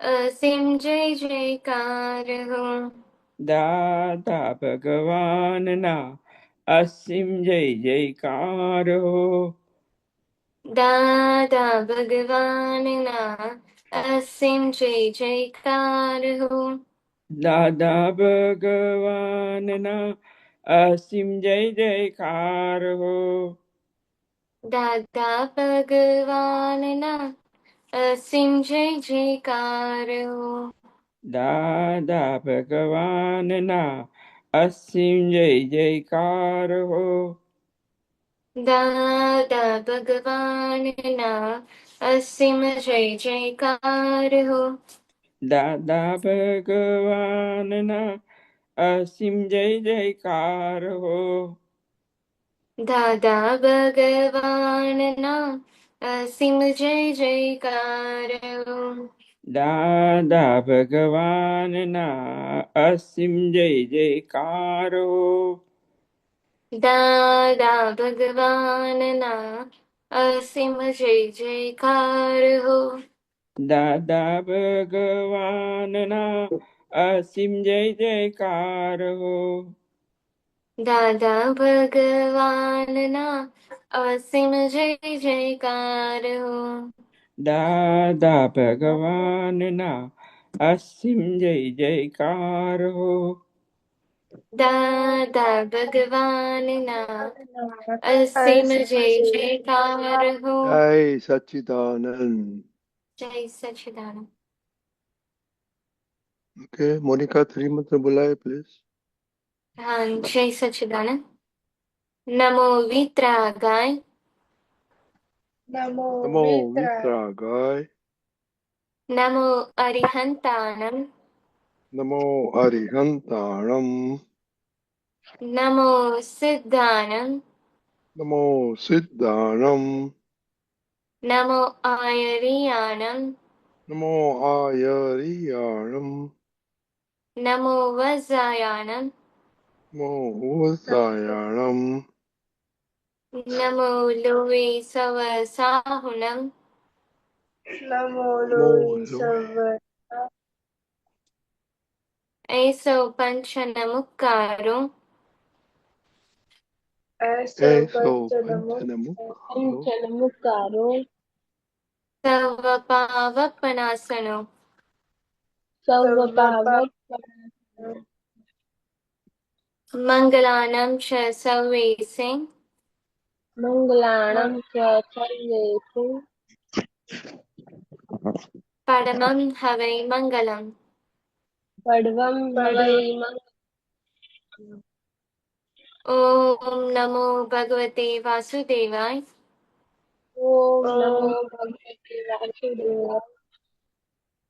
असीम जय जयकार हो। દાદા ભગવાનના અસીમ જય જયકાર હો. दादा भगवान ना असीम जय जयकार हो। દાદા ભગવાનના અસીમ જય જયકાર હો. दादा भगवान ना असीम जय जयकार हो। દાદા ભગવાનના અસીમ જય જયકાર હો. दादा भगवान ना असीम जय जयकार हो। દાદા ભગવાનના અસીમ જય જયકાર હો. दादा भगवान ना असीम जय जयकार हो। દાદા ભગવાનના અસીમ જય જયકાર હો. दादा भगवान ना असीम जय जयकार हो। દાદા ભગવાનના અસીમ જય જયકાર હો. दादा भगवान ना असीम जय जयकार हो। દાદા ભગવાનના અસીમ જય જયકાર હો. दादा भगवान ना असीम जय जयकार हो। जय सच्चिदानंद। जय सच्चिदानंद। ओके, मोनिका 3 मंत्र बुलाए प्लीज। हाँ, जय सच्चिदानंद। नमो वित्रागाय नमो वित्रागाय। नमो अरिहंताणं नमो अरिहंताणं। नमो सिद्धाणं नमो सिद्धाणं। नमो आयरियाणं नमो आयरियाणं। नमो वज्रायाणं नमो उदयाणं। नमो लोवे सवसाहुणं नमो ऐसो पंचनमुक्कारो ऐसो पंचनमुक्खारो। चलमुकारो सर्वपावपनासनो सर्वपावक मङ्गलानं च सर्वेसे मंगलाणं च सर्वेषु परमं हवै मङ्गलम्। पडवं हवे ॐ नमो भगवते वासुदेवाय ओम नमो भगवते वासुदेवाय।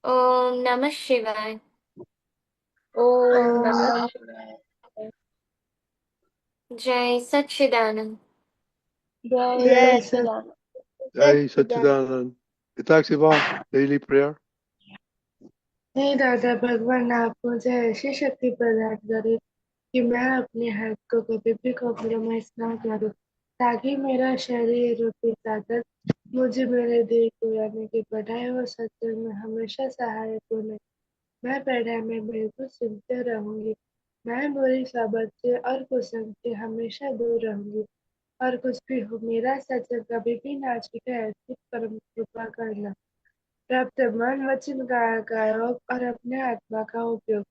ॐ नमः शिवाय। ओम नमः शिवाय। जय सच्चिदानंद। जय सच्चिदानंद। जय सच्चिदानंद। Itak Siva, daily prayer. हे दादा भगवान, आप मुझे ऐसी शक्ति प्रदान करें कि मैं अपने हेल्थ को कभी भी कॉम्प्रोमाइज ना करूं, ताकि मेरा शरीर रूपी ताकत मुझे मेरे देह को यानी कि पढ़ाई और सत्संग में हमेशा सहायक बने। मैं पढ़ाई में बिल्कुल सुनते रहूंगी। मैं बुरी सोबत से और कुसंग से हमेशा दूर रहूंगी। और कुछ भी हो, मेरा सत्संग कभी भी ना छूटे, ऐसी परम कृपा करना। प्राप्त मन वचन का योग और अपने आत्मा का उपयोग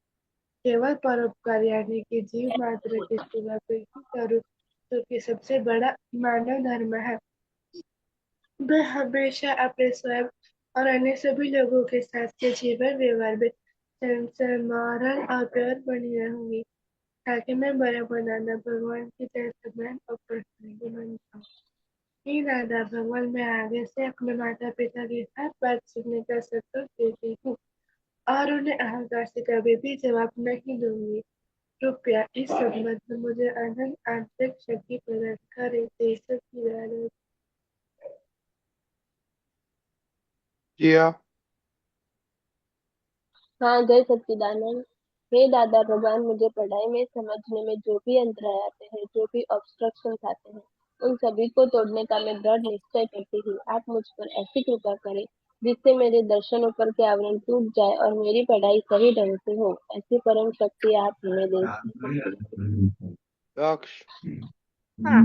केवल परोपकार यानी कि जीव मात्र की सेवा पे ही करूं, जो कि सबसे बड़ा मानव धर्म है। मैं हमेशा अपने स्वयं और अन्य सभी लोगों के साथ के जीवन व्यवहार में संयमरण और प्यार बनी रहूंगी, ताकि मैं बड़ा बनाना भगवान की जय समान और प्रसन्न बन जाऊं। हे दादा भगवान, मैं आगे से अपने माता पिता की हर बात सुनने का संतोष देती हूँ और उन्हें अहंकार से कभी भी जवाब नहीं दूंगी। कृपया इस संबंध में मुझे अनंत आंतरिक शक्ति प्रदान करें। जय सच्चिदानंद। Jia, हाँ, जय सच्चिदानंद। हे दादा भगवान, मुझे पढ़ाई में समझने में जो भी अंतराय आते हैं, जो भी ऑब्स्ट्रक्शन आते हैं, उन सभी को तोड़ने का मैं दृढ़ निश्चय करती हूँ। आप मुझ पर ऐसी कृपा करें जिससे मेरे दर्शनों पर के आवरण टूट जाए और मेरी पढ़ाई सही ढंग से हो। ऐसी परम शक्ति आप हमें दे। दक्ष हाँ।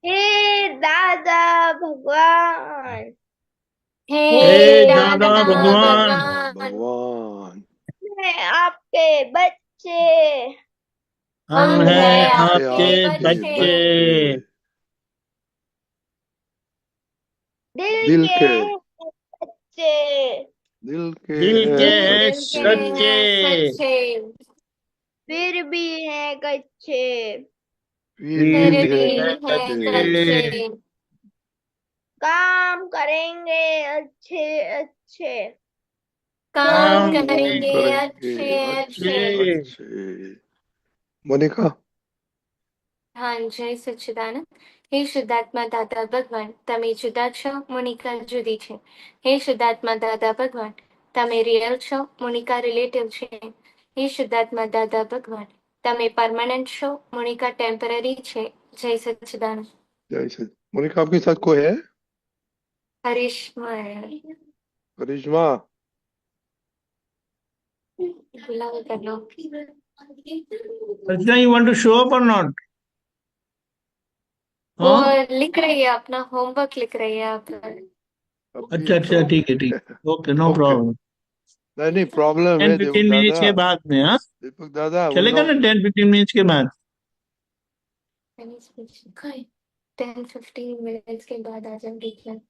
हे दादा भगवान, हे हे दादा दादा भगवान, भगवान, भगवान मैं आपके बच्चे, हम हम हैं हैं हम है आपके आपके आपके बच्चे, बच्चे, बच्चे, दिल दिल के के बच्चे, दिल के दिल के है हैं दिल के सच्चे, हैं सच्चे, सच्चे, फिर भी हैं कच्चे। फिर फिर फिर भी भी है भी हैं हैं कच्चे, कच्चे, कच्चे, काम करेंगे अच्छे अच्छे। काम काम काम करेंगे करेंगे करेंगे अच्छे अच्छे अच्छे। अच्छे। अच्छे। मोनिका हाँ, जय सच्चिदानंद। हे શુદ્ધાત્મા દાદા ભગવાન, તમે જુદા છો, મોનિકા જુદી છે. હે શુદ્ધાત્મા દાદા ભગવાન, તમે રિયલ છો, મોનિકા રિલેટિવ છે. હે શુદ્ધાત્મા દાદા ભગવાન, તમે પરમાનન્ટ છો, મોનિકા ટેમ્પરરી છે. જય સચ્चिदानंद. जय श्री मोनिका आपके साथ कोई है? હરીશમાં करिश्मा बुलाव कर लो. Archana, you want to show up or not? वो हाँ, लिख रही है, अपना होमवर्क लिख रही है आप. अभी अच्छा तो अच्छा, ठीक है ठीक है, ओके, नो ओके प्रॉब्लम। नहीं नहीं प्रॉब्लम है 10-15 मिनट्स के बाद में, हाँ, दीपक दादा उन चलेगा ना? लोग 10-15 मिनट्स के बाद। 10-15 मिनट्स के बाद आ जाओ, ठीक है.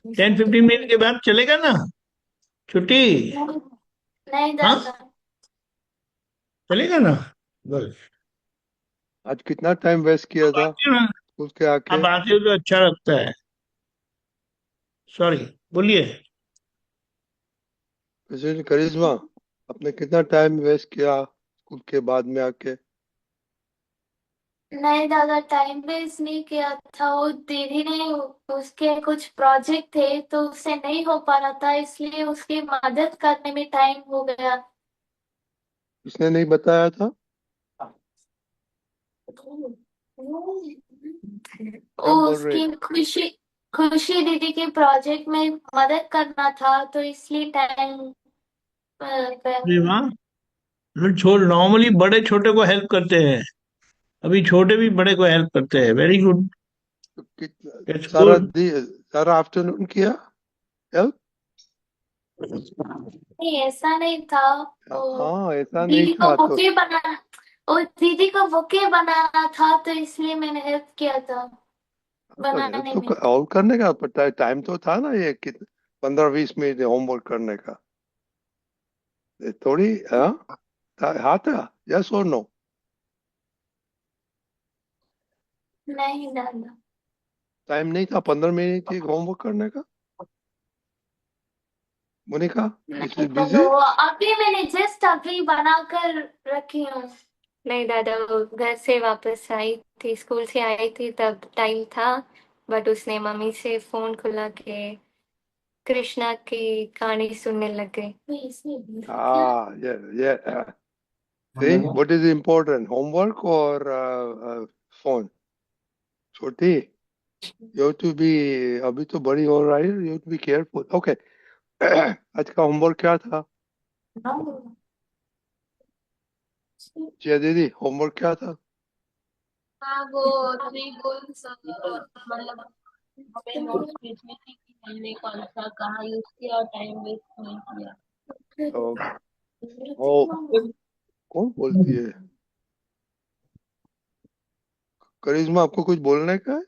10-15 मिनट के बाद चलेगा ना? छुट्टी? नहीं हाँ, दादा. चलेगा ना? बस। आज कितना टाइम वेस्ट किया आप था आते हो ना, स्कूल के आके आप आते हो तो अच्छा लगता है। सॉरी, बोलिए। वैसे करिश्मा आपने कितना टाइम वेस्ट किया स्कूल के बाद में आके? नहीं दादा, टाइम वेस्ट नहीं किया था. वो दीदी ने, उसके कुछ प्रोजेक्ट थे तो उससे नहीं हो पा रहा था, इसलिए उसकी मदद करने में टाइम हो गया. उसने नहीं बताया था? वो क्या बोल रहे? उसकी खुशी, खुशी दीदी के प्रोजेक्ट में मदद करना था तो इसलिए टाइम. अरे वाह, छोड़, नॉर्मली बड़े छोटे को हेल्प करते हैं, अभी छोटे भी बड़े को हेल्प करते हैं। वेरी गुड, तो कितना इट्स गुड। सारा आफ्टरनून किया हेल्प? नहीं, ऐसा नहीं था. वो हाँ ऐसा नहीं दीदी को था तो बुके बनाना, वो दीदी को बुके बनाना था तो इसलिए मैंने हेल्प किया था हेल्प बनाने तो में. ऑल करने का पर टाइम तो था ना ये 15-20 मिनट होमवर्क करने का ये थोड़ी हाँ हाँ था यस और नो? नहीं दादा. टाइम नहीं था 15 मिनट की होमवर्क करने का? मोनिका इज नहीं इट दादा, बिजी? वो अभी मैंने जस्ट अभी बनाकर रखी हूँ. नहीं दादा, वो घर से वापस आई थी, स्कूल से आई थी तब टाइम था. बट उसने मम्मी से फोन खुला के कृष्णा की कहानी सुनने लग गई. क्या? हाँ ये see what is important homework or phone? छोटी you have to be अभी तो बड़ी हो रही है you have to be careful okay आज का होमवर्क क्या था? जिया दीदी होमवर्क क्या था? हाँ, वो थ्री गोल्स, मतलब हमें नोट्स भेजने थे कि हमने कौन सा कहाँ यूज किया और टाइम वेस्ट नहीं किया। तो ओ कौन बोलती है? करिश्मा आपको कुछ बोलने का है?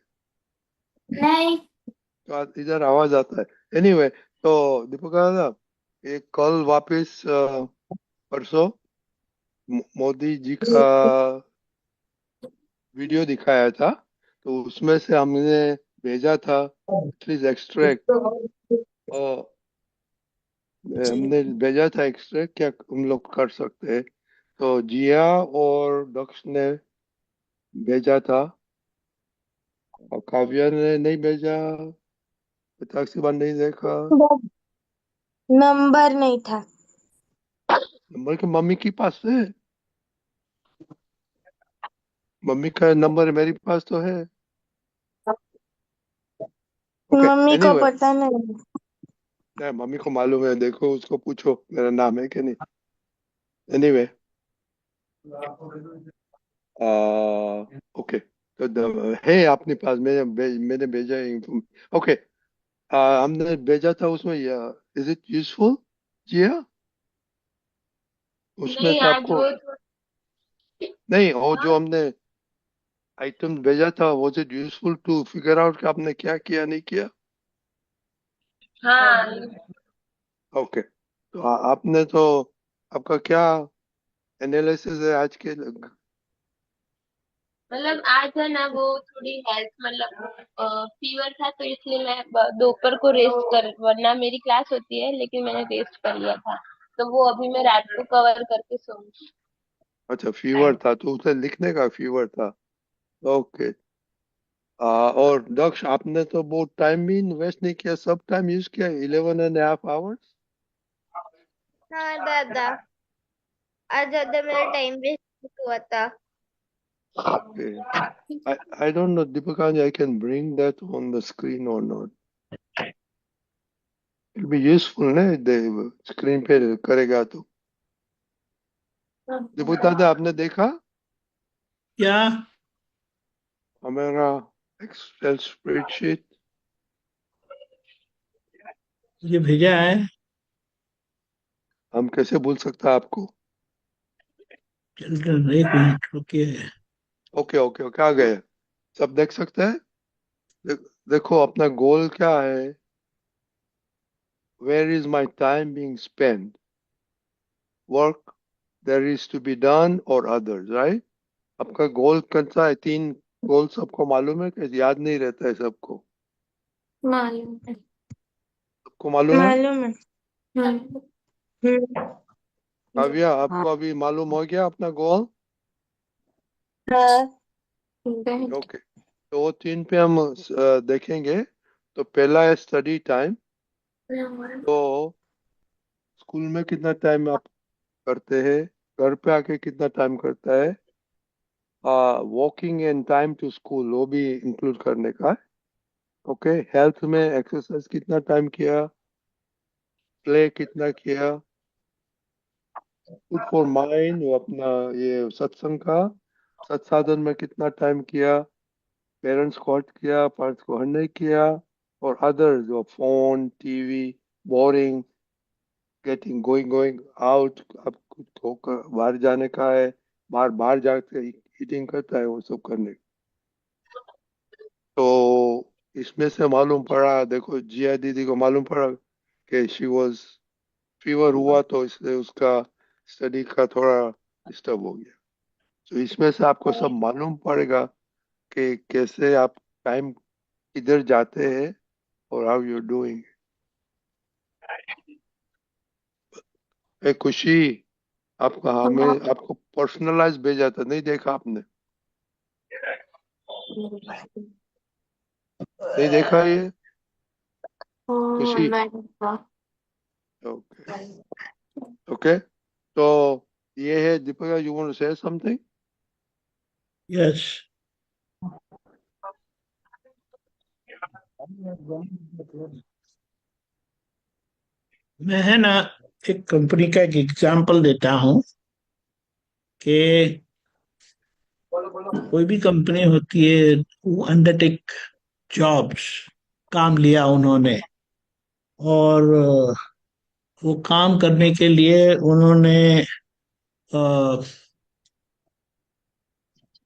नहीं. तो इधर आवाज आता है एनीवे तो दीपक दादा ये कल वापस परसों मोदी जी का वीडियो दिखाया था तो उसमें से हमने भेजा था प्लीज एक्सट्रैक्ट और हमने भेजा था एक्सट्रैक्ट क्या हम लोग कर सकते हैं तो जिया और दक्ष ने भेजा था और काव्या ने नहीं भेजा साक्षी ने नहीं देखा नंबर नहीं था। नंबर के मम्मी के पास है मम्मी का नंबर मेरे पास तो है ओके मम्मी को एनीवे, पता नहीं। मम्मी को मालूम है, देखो उसको पूछो मेरा नाम है कि नहीं। एनीवे, ओके, तो है अपने पास, मैंने भेजा ओके। हमने भेजा था उसमें, इज इट यूजफुल? जी हाँ, उसमें नहीं से आज आपको, वो नहीं, वो हाँ जो हमने आइटम भेजा था, was it useful to figure out कि आपने क्या किया नहीं किया? हाँ ओके, तो आपने तो, आपका क्या एनालिसिस है आज के? मतलब आज है ना वो थोड़ी हेल्थ मतलब फीवर था तो इसलिए मैं दोपहर को रेस्ट कर, वरना मेरी क्लास होती है लेकिन मैंने रेस्ट कर लिया था, तो वो अभी मैं रात को कवर करके सोऊंगी। अच्छा, फीवर था तो उसे लिखने का फीवर था। ओके। और दक्ष, आपने तो बहुत टाइम भी वेस्ट नहीं किया, सब टाइम यूज किया, 11.5 आवर्स। हाँ दादा, आज ज्यादा मेरा टाइम वेस्ट हुआ था। Okay, I don't know, Deepakanji, I can bring that on the screen or not. It'll be useful, ना? स्क्रीन पे करेगा तो। दीपक दादा, आपने देखा क्या? हमारा एक्सेल स्प्रेडशीट? ये भेजा है? हम कैसे भूल सकता आपको? चल चल, एक मिनट रुकिए। ओके ओके ओके, आ गए, सब देख सकते हैं। देखो अपना गोल क्या है, where is my time being spent, work there is to be done और अदर्स, राइट? आपका गोल कौन सा है? 3 गोल सबको मालूम है कि याद नहीं रहता है सबको? मालूम है। सबको मालूम है? मालूम है। हम्म। हम्म। काव्या, आपको अभी मालूम हो गया अपना गोल? हाँ। बैठ। ओके, तो वो 3 पे हम देखेंगे। तो पहला है स्टडी टाइम। तो स्कूल में कितना टाइम आप करते हैं, घर पे आके कितना टाइम करता है, walking and time to school वो भी इंक्लूड करने का है। ओके, हेल्थ में एक्सरसाइज कितना टाइम किया, प्ले कितना किया, फूड फॉर माइंड वो अपना ये सत्संग का सत्साधन में कितना टाइम किया, पेरेंट्स को हर्ट किया, पेरेंट्स को हर्ट नहीं किया, और अदर जो phone TV, boring, getting going going out, अब कुछ होकर बाहर जाने का है, बाहर बाहर जाके ईटिंग करता है, वो सब करने। तो इसमें से मालूम पड़ा, देखो जिया दीदी को मालूम पड़ा कि शी वाज, फीवर हुआ तो इसलिए उसका स्टडी का थोड़ा डिस्टर्ब हो गया। तो इसमें से आपको सब मालूम पड़ेगा कि कैसे आप टाइम किधर जाते हैं और हाउ यू डूइंग। ए खुशी, आपका हमें आपको पर्सनलाइज भेजा था, नहीं देखा आपने? नहीं देखा ये? खुशी, ओके ओके, तो ये है Deepika, you want to say something? Yes. मैं है ना, एक कंपनी का एक एग्जांपल देता हूँ कि कोई भी कंपनी होती है, वो अंडरटेक जॉब्स, काम लिया उन्होंने, और वो काम करने के लिए उन्होंने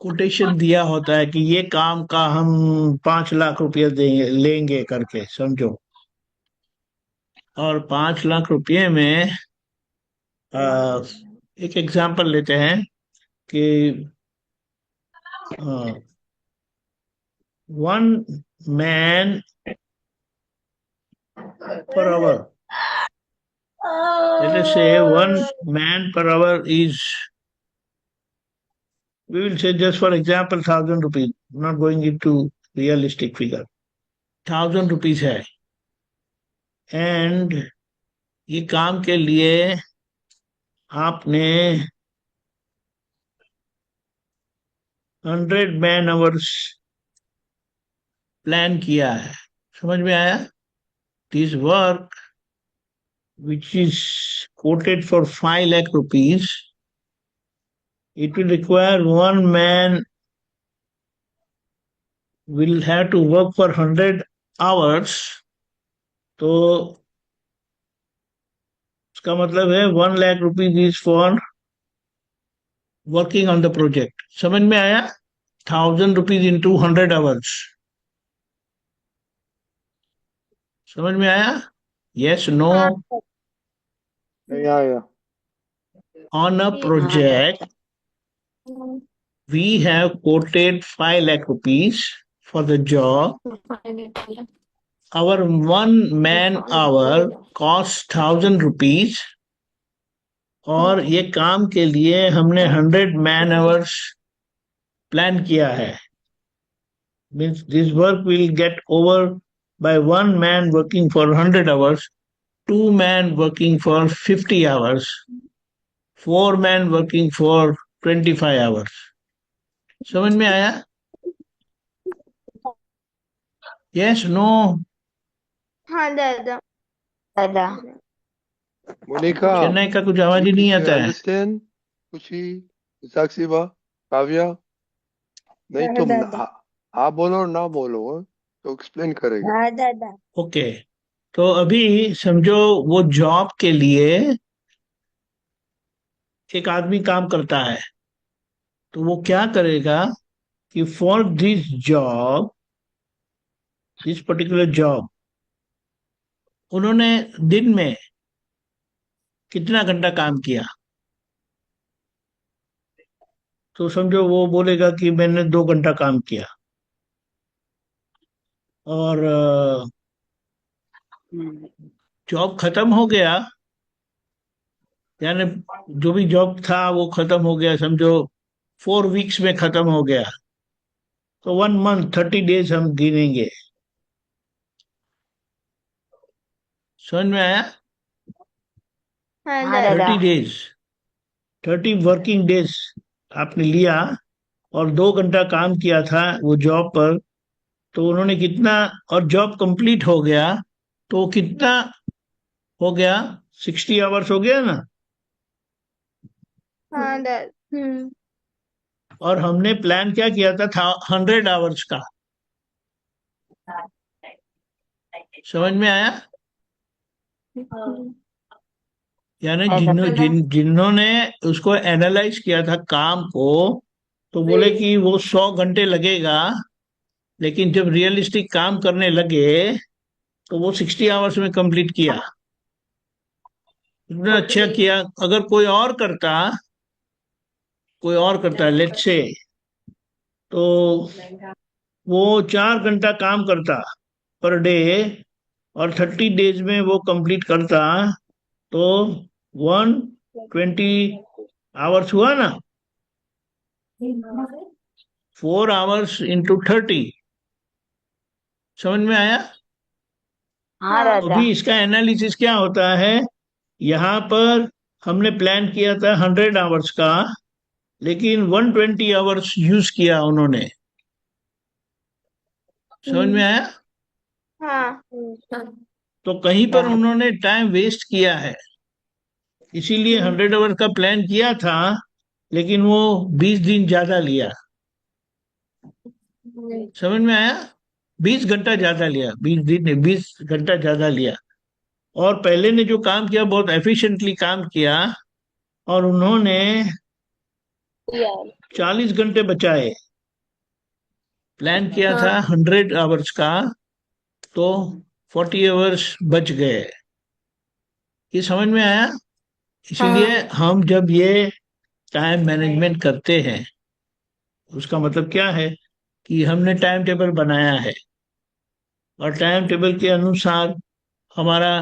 कोटेशन दिया होता है कि ये काम का हम 5 लाख रुपए देंगे, लेंगे करके समझो। और 5 लाख रुपए में एक एग्जांपल लेते हैं कि 1 man per hour. Let us say 1 man per hour is, we will say just for example, 1,000 rupees. Not going into realistic figure. 1,000 rupees है, एंड ये काम के लिए आपने 100 man hours प्लान किया है, समझ में आया? This work which is quoted for 5 lakh rupees, it will require one man will have to work for 100 hours. तो उसका मतलब है 1 lakh rupees is for working on the project. समझ में आया? 1,000 रुपीज इंटू 100 आवर्स। समझ में आया? Yes no? हाँ नहीं आया। ऑन अ जी project we have quoted 5 lakh rupees for the job. Our 1 man hour costs 1,000 rupees और ये काम के लिए हमने 100 मैन आवर्स प्लान किया है। Means this work will get over by 1 man working for 100 hours, 2 men working for 50 hours, 4 men working for 25 hours. समझ में आया? Yes no? हाँ दादा दादा मोनिका, चेन्नई का कुछ आवाज ही you नहीं you आता है। understand? खुशी, साक्षीबा, काव्या? नहीं हाँ तुम दादा हाँ बोलो और ना बोलो, हाँ? तो एक्सप्लेन करेगा। हाँ दादा ओके, तो अभी समझो वो जॉब के लिए एक आदमी काम करता है, तो वो क्या करेगा कि for this job, this particular job, उन्होंने दिन में कितना घंटा काम किया। तो समझो वो बोलेगा कि मैंने 2 घंटा काम किया और जॉब खत्म हो गया, यानी जो भी जॉब था वो खत्म हो गया, समझो 4 वीक्स में खत्म हो गया, तो 1 मंथ 30 डेज हम गिनेंगे। समझ में आया? हाँ हाँ दादा 30 डेज, 30 वर्किंग डेज आपने लिया और 2 घंटा काम किया था वो जॉब पर, तो उन्होंने कितना, और जॉब कंप्लीट हो गया, तो कितना हो गया? 60 आवर्स हो गया ना। हाँ दादा और हमने प्लान क्या किया था 100 आवर्स का। समझ में आया? यानी जिन्होंने उसको एनालाइज किया था काम को, तो बोले कि वो 100 घंटे लगेगा, लेकिन जब रियलिस्टिक काम करने लगे तो वो 60 आवर्स में कंप्लीट किया। इतना अच्छा किया। अगर कोई और करता लेट से, तो वो 4 घंटा काम करता पर डे और 30 डेज में वो कंप्लीट करता, तो 120 आवर्स हुआ ना। 4 आवर्स इंटू 30। समझ में आया? हाँ अभी इसका एनालिसिस क्या होता है, यहाँ पर हमने प्लान किया था 100 आवर्स का, लेकिन 120 आवर्स यूज किया उन्होंने। समझ में आया? हाँ तो कहीं पर उन्होंने टाइम वेस्ट किया है, इसीलिए 100 आवर्स का प्लान किया था, लेकिन वो 20 दिन ज्यादा लिया। समझ में आया? 20 घंटा ज्यादा लिया, 20 दिन नहीं, 20 घंटा ज्यादा लिया। और पहले ने जो काम किया बहुत एफिशिएंटली काम किया, और उन्होंने 40 घंटे बचाए। प्लान किया था 100 आवर्स का, तो 40 आवर्स बच गए। ये समझ में आया? इसीलिए हम जब ये टाइम मैनेजमेंट करते हैं, उसका मतलब क्या है कि हमने टाइम टेबल बनाया है, और टाइम टेबल के अनुसार हमारा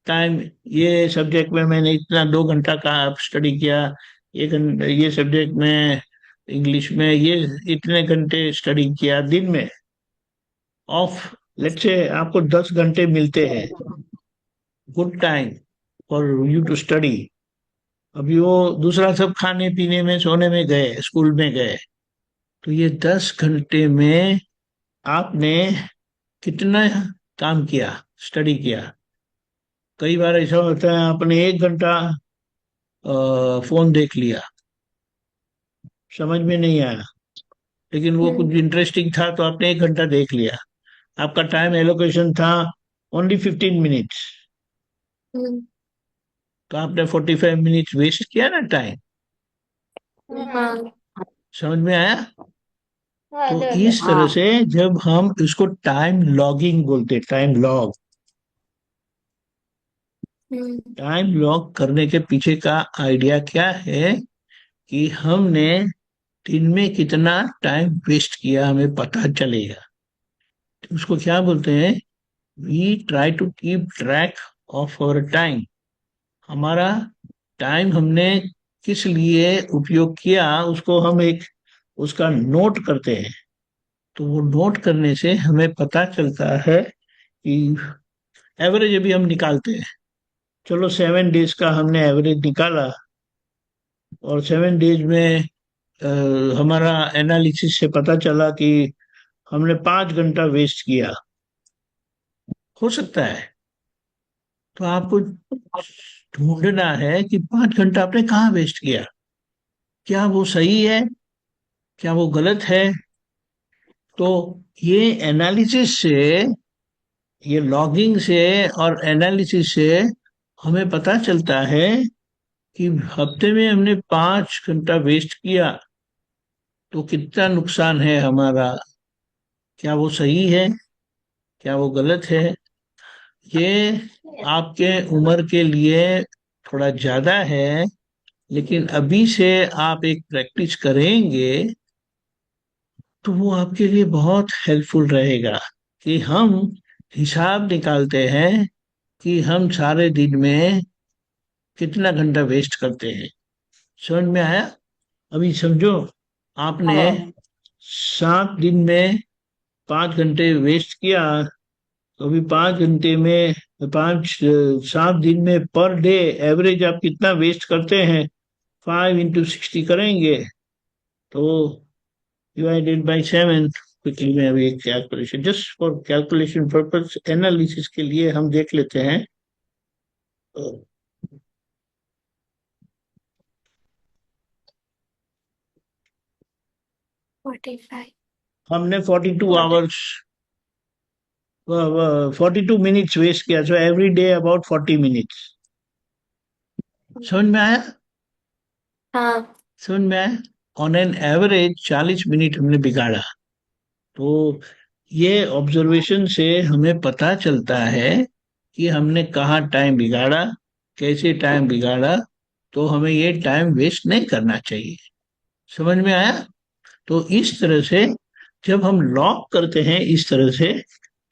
टाइम, ये सब्जेक्ट में मैंने इतना 2 घंटा का स्टडी किया, ये सब्जेक्ट में इंग्लिश में ये इतने घंटे स्टडी किया दिन में। ऑफ लेट्स से आपको 10 घंटे मिलते हैं, good time for you to study. अभी वो दूसरा सब खाने पीने में, सोने में गए, स्कूल में गए, तो ये 10 घंटे में आपने कितना काम किया, स्टडी किया। कई बार ऐसा होता है आपने 1 घंटा फोन देख लिया, समझ में नहीं आया, लेकिन वो हम्म कुछ इंटरेस्टिंग था तो आपने 1 घंटा देख लिया। आपका टाइम एलोकेशन था ओनली 15 मिनट्स, हम्म, तो आपने 45 मिनट्स वेस्ट किया ना टाइम। हाँ समझ में आया? हाँ तो दादा। इस तरह से जब हम इसको टाइम लॉगिंग बोलते, टाइम लॉग, हम्म टाइम लॉग करने के पीछे का आइडिया क्या है कि हमने दिन में कितना टाइम वेस्ट किया हमें पता चलेगा। तो उसको क्या बोलते हैं, we try to keep track of our time. हमारा टाइम हमने किस लिए उपयोग किया उसको हम एक उसका नोट करते हैं। तो वो नोट करने से हमें पता चलता है कि एवरेज अभी हम निकालते हैं। चलो 7 डेज का हमने एवरेज निकाला, और 7 डेज में हमारा एनालिसिस से पता चला कि हमने 5 घंटा वेस्ट किया। हो सकता है, तो आपको ढूंढना है कि 5 घंटा आपने कहाँ वेस्ट किया, क्या वो सही है, क्या वो गलत है। तो ये एनालिसिस से, ये लॉगिंग से और एनालिसिस से हमें पता चलता है कि हफ्ते में हमने 5 घंटा वेस्ट किया तो कितना नुकसान है हमारा, क्या वो सही है, क्या वो गलत है। ये आपके उम्र के लिए थोड़ा ज्यादा है, लेकिन अभी से आप एक प्रैक्टिस करेंगे तो वो आपके लिए बहुत हेल्पफुल रहेगा। कि हम हिसाब निकालते हैं कि हम सारे दिन में कितना घंटा वेस्ट करते हैं। समझ में आया? अभी समझो, आपने 7 दिन में 5 घंटे वेस्ट किया, तो अभी 5 घंटे में 7 दिन में पर डे एवरेज आप कितना वेस्ट करते हैं, 5 into 60 करेंगे तो डिवाइडेड बाई 7। क्विकली में अभी एक calculation, just for calculation purpose, analysis के लिए हम देख लेते हैं। तो 45। हमने 42 आवर्स 42 मिनट्स वेस्ट किया, so every day about 40 minutes. समझ में आया? हाँ समझ में आया? ऑन एन एवरेज 40 मिनट हमने बिगाड़ा। तो ये ऑब्जर्वेशन से हमें पता चलता है कि हमने कहाँ टाइम बिगाड़ा, कैसे टाइम बिगाड़ा। तो हमें ये टाइम वेस्ट नहीं करना चाहिए। समझ में आया? तो इस तरह से जब हम लॉक करते हैं इस तरह से,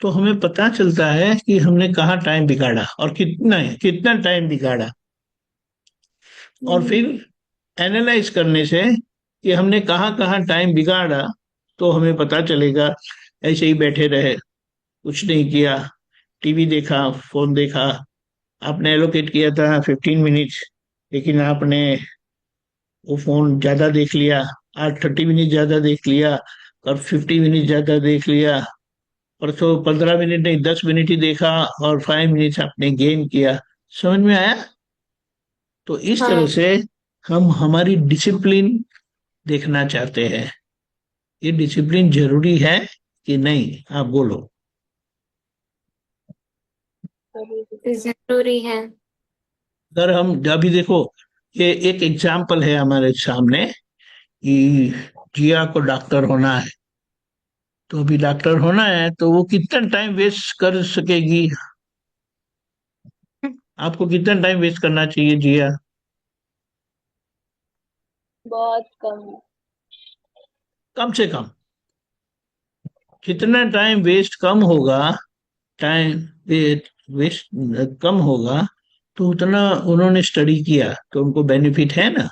तो हमें पता चलता है कि हमने कहाँ टाइम बिगाड़ा और कितना कितना टाइम बिगाड़ा। और फिर एनालाइज करने से कि हमने कहाँ कहाँ टाइम बिगाड़ा, तो हमें पता चलेगा। ऐसे ही बैठे रहे, कुछ नहीं किया, टीवी देखा, फोन देखा, आपने एलोकेट किया था 15 मिनट्स, लेकिन आपने वो फोन ज्यादा देख लिया, आज 30 मिनट ज्यादा देख लिया, और 50 मिनट ज्यादा देख लिया, परसों 15 मिनट नहीं 10 मिनट ही देखा, और 5 मिनट्स आपने गेन किया। समझ में आया? तो इस तरह हाँ से हम हमारी डिसिप्लिन देखना चाहते हैं। ये डिसिप्लिन जरूरी है कि नहीं, आप बोलो। जरूरी है। अगर हम अभी देखो, ये एक एग्जाम्पल है हमारे सामने कि जिया को डॉक्टर होना है। तो अभी डॉक्टर होना है तो वो कितना टाइम वेस्ट कर सकेगी? आपको कितना टाइम वेस्ट करना चाहिए जिया? बहुत कम। कम से कम कितना टाइम वेस्ट कम होगा, टाइम वेस्ट कम होगा, तो उतना उन्होंने स्टडी किया तो उनको बेनिफिट है ना।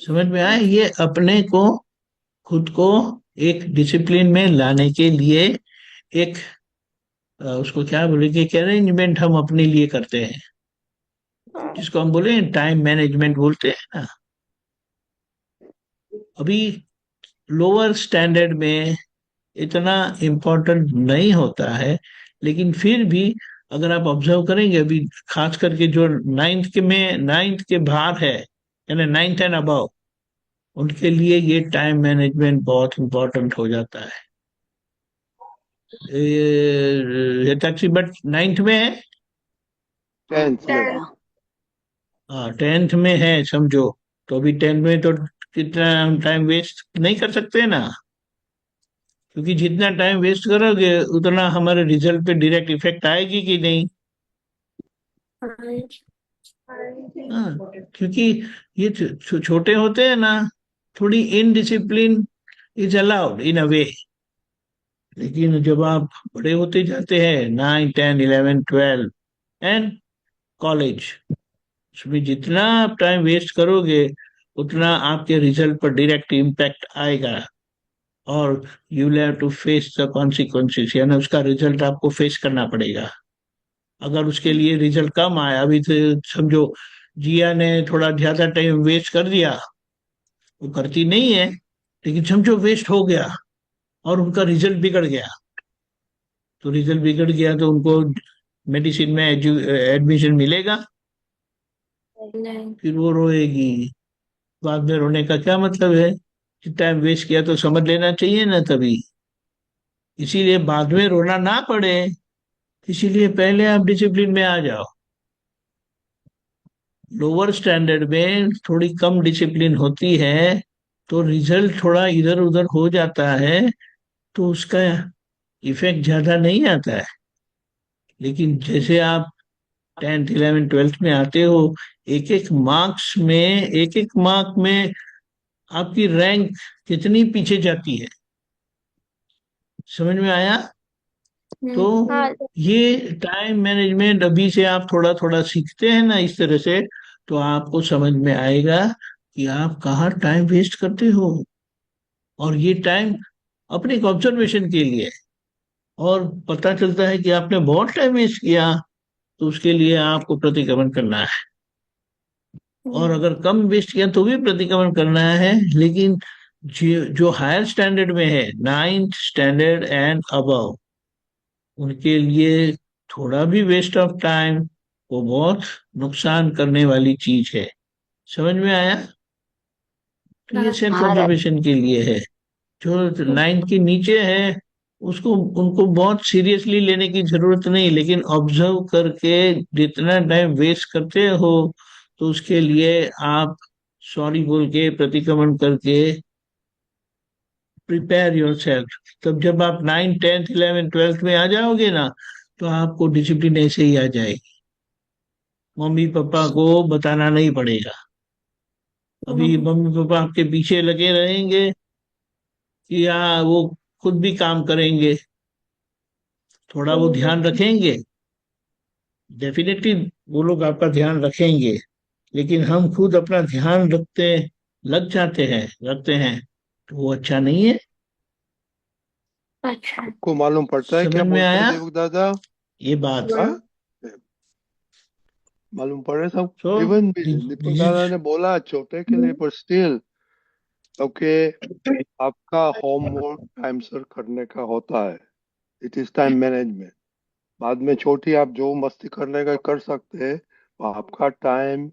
समझ में आया? ये अपने को, खुद को एक डिसिप्लिन में लाने के लिए एक उसको क्या बोलेंगे, एक अरेंजमेंट हम अपने लिए करते हैं, जिसको हम बोले टाइम मैनेजमेंट बोलते हैं ना। अभी लोअर स्टैंडर्ड में इतना इम्पोर्टेंट नहीं होता है, लेकिन फिर भी अगर आप ऑब्जर्व करेंगे अभी, खास करके जो नाइन्थ के बाहर है, यानी नाइन्थ एंड अबव, उनके लिए ये टाइम मैनेजमेंट बहुत इम्पोर्टेंट हो जाता है। हिताक्षी बट नाइन्थ में है, 10th में। हाँ 10th में है समझो, तो अभी 10th में तो कितना हम टाइम वेस्ट नहीं कर सकते ना, क्योंकि जितना टाइम वेस्ट करोगे उतना हमारे रिजल्ट पे डायरेक्ट इफेक्ट आएगी कि नहीं। हाँ, क्योंकि ये छोटे होते हैं ना, थोड़ी इनडिसिप्लिन इज अलाउड इन अ वे, लेकिन जब आप बड़े होते जाते हैं, 9, 10, 11, 12 एंड कॉलेज, उसमें जितना आप टाइम वेस्ट करोगे उतना आपके रिजल्ट पर डायरेक्ट इम्पैक्ट आएगा, और you will have to face the consequences, यानी उसका रिजल्ट आपको फेस करना पड़ेगा। अगर उसके लिए रिजल्ट कम आया, अभी तो समझो जिया ने थोड़ा ज्यादा टाइम वेस्ट कर दिया, वो करती नहीं है, लेकिन समझो वेस्ट हो गया और उनका रिजल्ट बिगड़ गया, तो रिजल्ट बिगड़ गया तो उनको मेडिसिन में एडमिशन मिलेगा, नहीं। फिर वो रोएगी। बाद में रोने का क्या मतलब है, कि टाइम वेस्ट किया तो समझ लेना चाहिए ना तभी। इसीलिए बाद में रोना ना पड़े, इसीलिए पहले आप डिसिप्लिन में आ जाओ। लोअर स्टैंडर्ड में थोड़ी कम डिसिप्लिन होती है, तो रिजल्ट थोड़ा इधर उधर हो जाता है, तो उसका इफेक्ट ज्यादा नहीं आता है। लेकिन जैसे आप 10th 11th 12th में आते हो, एक एक मार्क में आपकी रैंक कितनी पीछे जाती है, समझ में आया? तो हाँ ये टाइम मैनेजमेंट अभी से आप थोड़ा थोड़ा सीखते हैं ना इस तरह से, तो आपको समझ में आएगा कि आप कहाँ टाइम वेस्ट करते हो, और ये टाइम अपने ऑब्जर्वेशन के लिए है। और पता चलता है कि आपने बहुत टाइम वेस्ट किया, तो उसके लिए आपको प्रतिक्रमण करना है, और अगर कम वेस्ट किया तो भी प्रतिक्रमण करना है। लेकिन जो हायर स्टैंडर्ड में है, 9th स्टैंडर्ड एंड अबव, उनके लिए थोड़ा भी वेस्ट ऑफ टाइम वो बहुत नुकसान करने वाली चीज है। समझ में आया? तो ये सेल्फ ऑब्जर्वेशन के लिए है। जो 9th के नीचे है, उसको उनको बहुत सीरियसली लेने की जरूरत नहीं, लेकिन ऑब्जर्व करके जितना टाइम वेस्ट करते हो, तो उसके लिए आप सॉरी बोल के, प्रतिक्रमण करके प्रिपेयर योर सेल्फ। तब जब आप 9, 10, 11, 12th में आ जाओगे ना, तो आपको डिसिप्लिन ऐसे ही आ जाएगी, मम्मी पापा को बताना नहीं पड़ेगा। अभी मम्मी पापा आपके पीछे लगे रहेंगे कि हाँ वो खुद भी काम करेंगे, थोड़ा वो ध्यान रखेंगे, डेफिनेटली वो लोग आपका ध्यान रखेंगे, लेकिन हम खुद अपना ध्यान रखते हैं, तो वो अच्छा नहीं है। अच्छा। आपको मालूम पड़ता है समझ क्या में बोलते हैं आया दीपक दादा? ये बात? हाँ, मालूम पड़े सब। सो इवन दीपक दादा ने बोला छोटे के लिए, पर स्टिल ओके, आपका होमवर्क टाइम सर करने का होता है। It is time management. बाद में छोटी आप जो मस्ती करने का कर सकते हैं, वो आपका टाइम,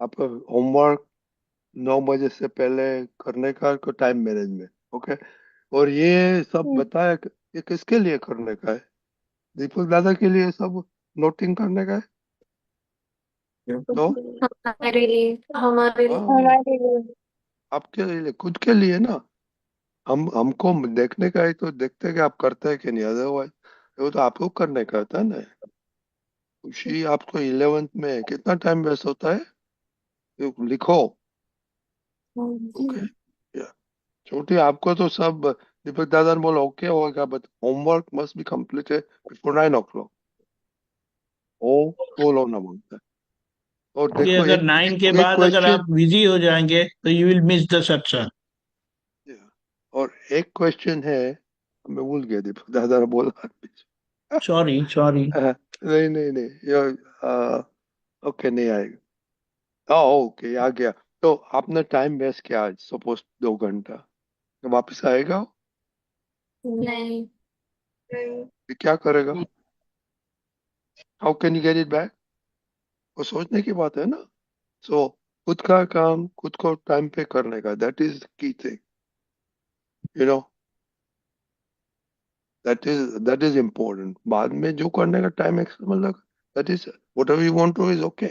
आपका होमवर्क 9 बजे से पहले करने का टाइम मैनेजमेंट। ओके, और ये सब बताया कि ये किसके लिए करने का है? दीपक दादा के लिए सब नोटिंग करने का है। तो हमारे लिए हाँ, आपके लिए, खुद के लिए ना। हमको देखने का है तो देखते हैं कि आप करते हैं कि नहीं, अदरवाइज वो तो आपको करने का था ना। खुशी, आपको 11th में कितना टाइम वेस्ट होता है, ये लिखो। ओके, या छोटी आपको तो सब, दीपक दादा ने बोला ओके होगा, but homework must be completed before 9 o'clock। ओ, बोलो ना बोलता है। और कि देखो अगर एक 9 के एक बाद अगर क्वेश्चन, आप बिजी हो जाएंगे तो यू विल मिस द सत्संग। और एक क्वेश्चन है, मैं भूल गया, दीपक दादा ने बोला। Sorry sorry. नहीं नहीं नहीं, ओके, नहीं आएगा। ओके, आ गया। तो आपने टाइम वेस्ट किया आज, सपोज 2 घंटा, तो वापस आएगा? नहीं। नहीं। फिर क्या करेगा? How can you get it back? वो सोचने की बात है ना। सो खुद का काम खुद को टाइम पे करने का, that is key thing, you know, that is important. बाद में जो करने का टाइम एक्स्ट्रा मतलब, that is what ever you want two is okay,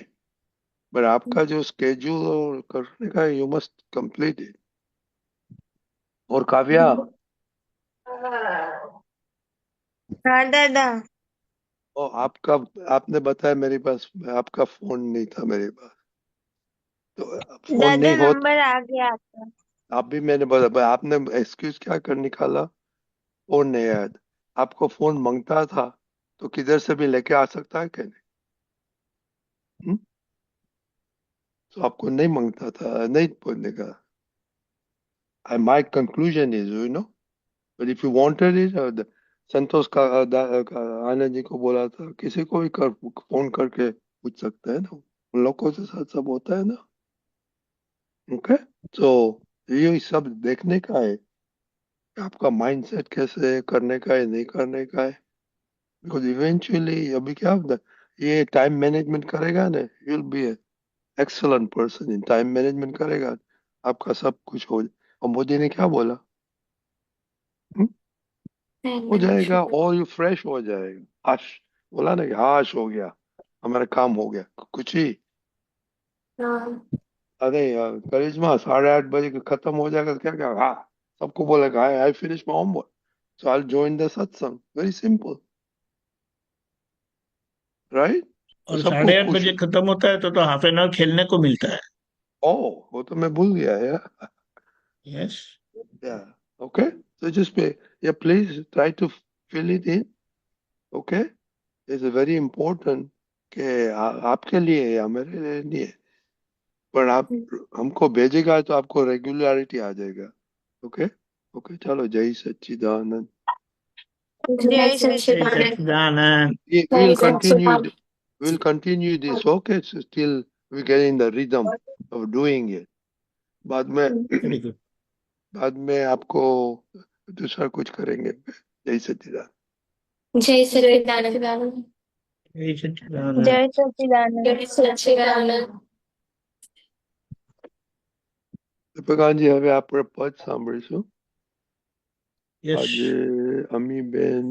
but आपका जो स्केड्यूल करने का, यू मस्ट कंप्लीट इट। और काव्या, हाँ दादा। ओ आपका, आपने बताया मेरे पास, आपका फोन नहीं था मेरे पास, तो फोन दादा नहीं हो तो नंबर आ गया आपका। आप भी, मैंने बोला आपने एक्सक्यूज क्या कर निकाला, फोन नहीं आया था। आपको फोन मांगता था तो किधर से भी लेके आ सकता है क्या नहीं? हम्म? तो आपको नहीं मांगता था, नहीं बोलने का। My conclusion is, you know, but if you wanted it, संतोष का आनंद जी को बोला था, किसी को भी फोन करके पूछ सकते हैं ना, उन लोगों के साथ सब होता है ना। ओके, तो ये सब देखने का है कि आपका माइंडसेट कैसे है, करने का है नहीं करने का है। बिकॉज इवेंचुअली अभी क्या होता है, ये टाइम मैनेजमेंट करेगा ना, you will be excellent person in time management करेगा, आपका सब कुछ हो। और मोदी ने क्या बोला? हम्म? हो जाएगा, और यू फ्रेश हो जाएगा, हाश, बोला ना कि हाश हो गया, हमारा काम हो गया, कुछ ही। हाँ। अरे यार करिश्मा, 8:30 बजे खत्म हो जाएगा तो क्या क्या, हाँ, सबको बोलेगा I I finish my homework, so I join the satsang, very simple, right? तो और सबको 8:30 बजे खुश। खत्म होता है तो हाफ एन आवर खेलने को मिलता है। ओ, वो तो मैं भूल गया यार। Yes. Yeah. Okay. So just pay. Yeah, please try to fill it in. Okay. It's very important कि आपके लिए है या मेरे लिए नहीं है, पर आप हमको भेजेगा तो आपको रेगुलरिटी आ जाएगा। ओके। ओके, चलो, जय सच्चिदानंद। जय जय जय सच्चिदानंद। सच्चिदानंद। सच्चिदानंद। We जय will continue. Sachchidanand. We will continue this. Okay. So still we get in the rhythm of doing it. बाद में वेरी गुड। बाद में आपको दूसरा कुछ करेंगे। जय सच्चिदानंद। जय सच्चिदानंद। जय सच्चिदानंद। जय सच्चिदानंद। जय सच्चिदानंद। પ્રકાશજી, હવે આપણે પદ સાંભળીશું. यस। આજે અમીબેન,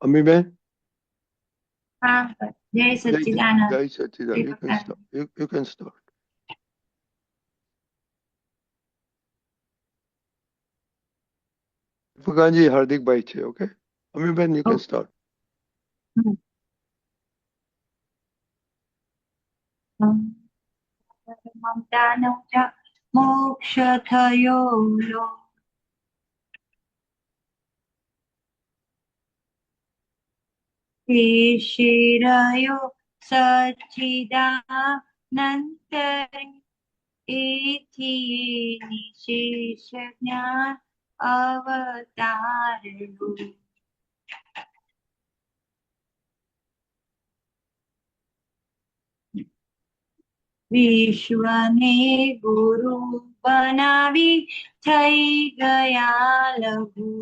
અમીબેન, हाँ जय જય सच्चिदानंद। જય સચ્ચિદાનંદ. You can start. You can start. Prakashji, હાર્દિકભાઈ છે. Okay, Amiben, you can start. मोक्ष थयो लो ईशिरयो सच्चिदानंद एथि निशेष ज्ञान अवतार लो વિશ્વને ગુરુ બનાવી થઈ ગયા લઘુ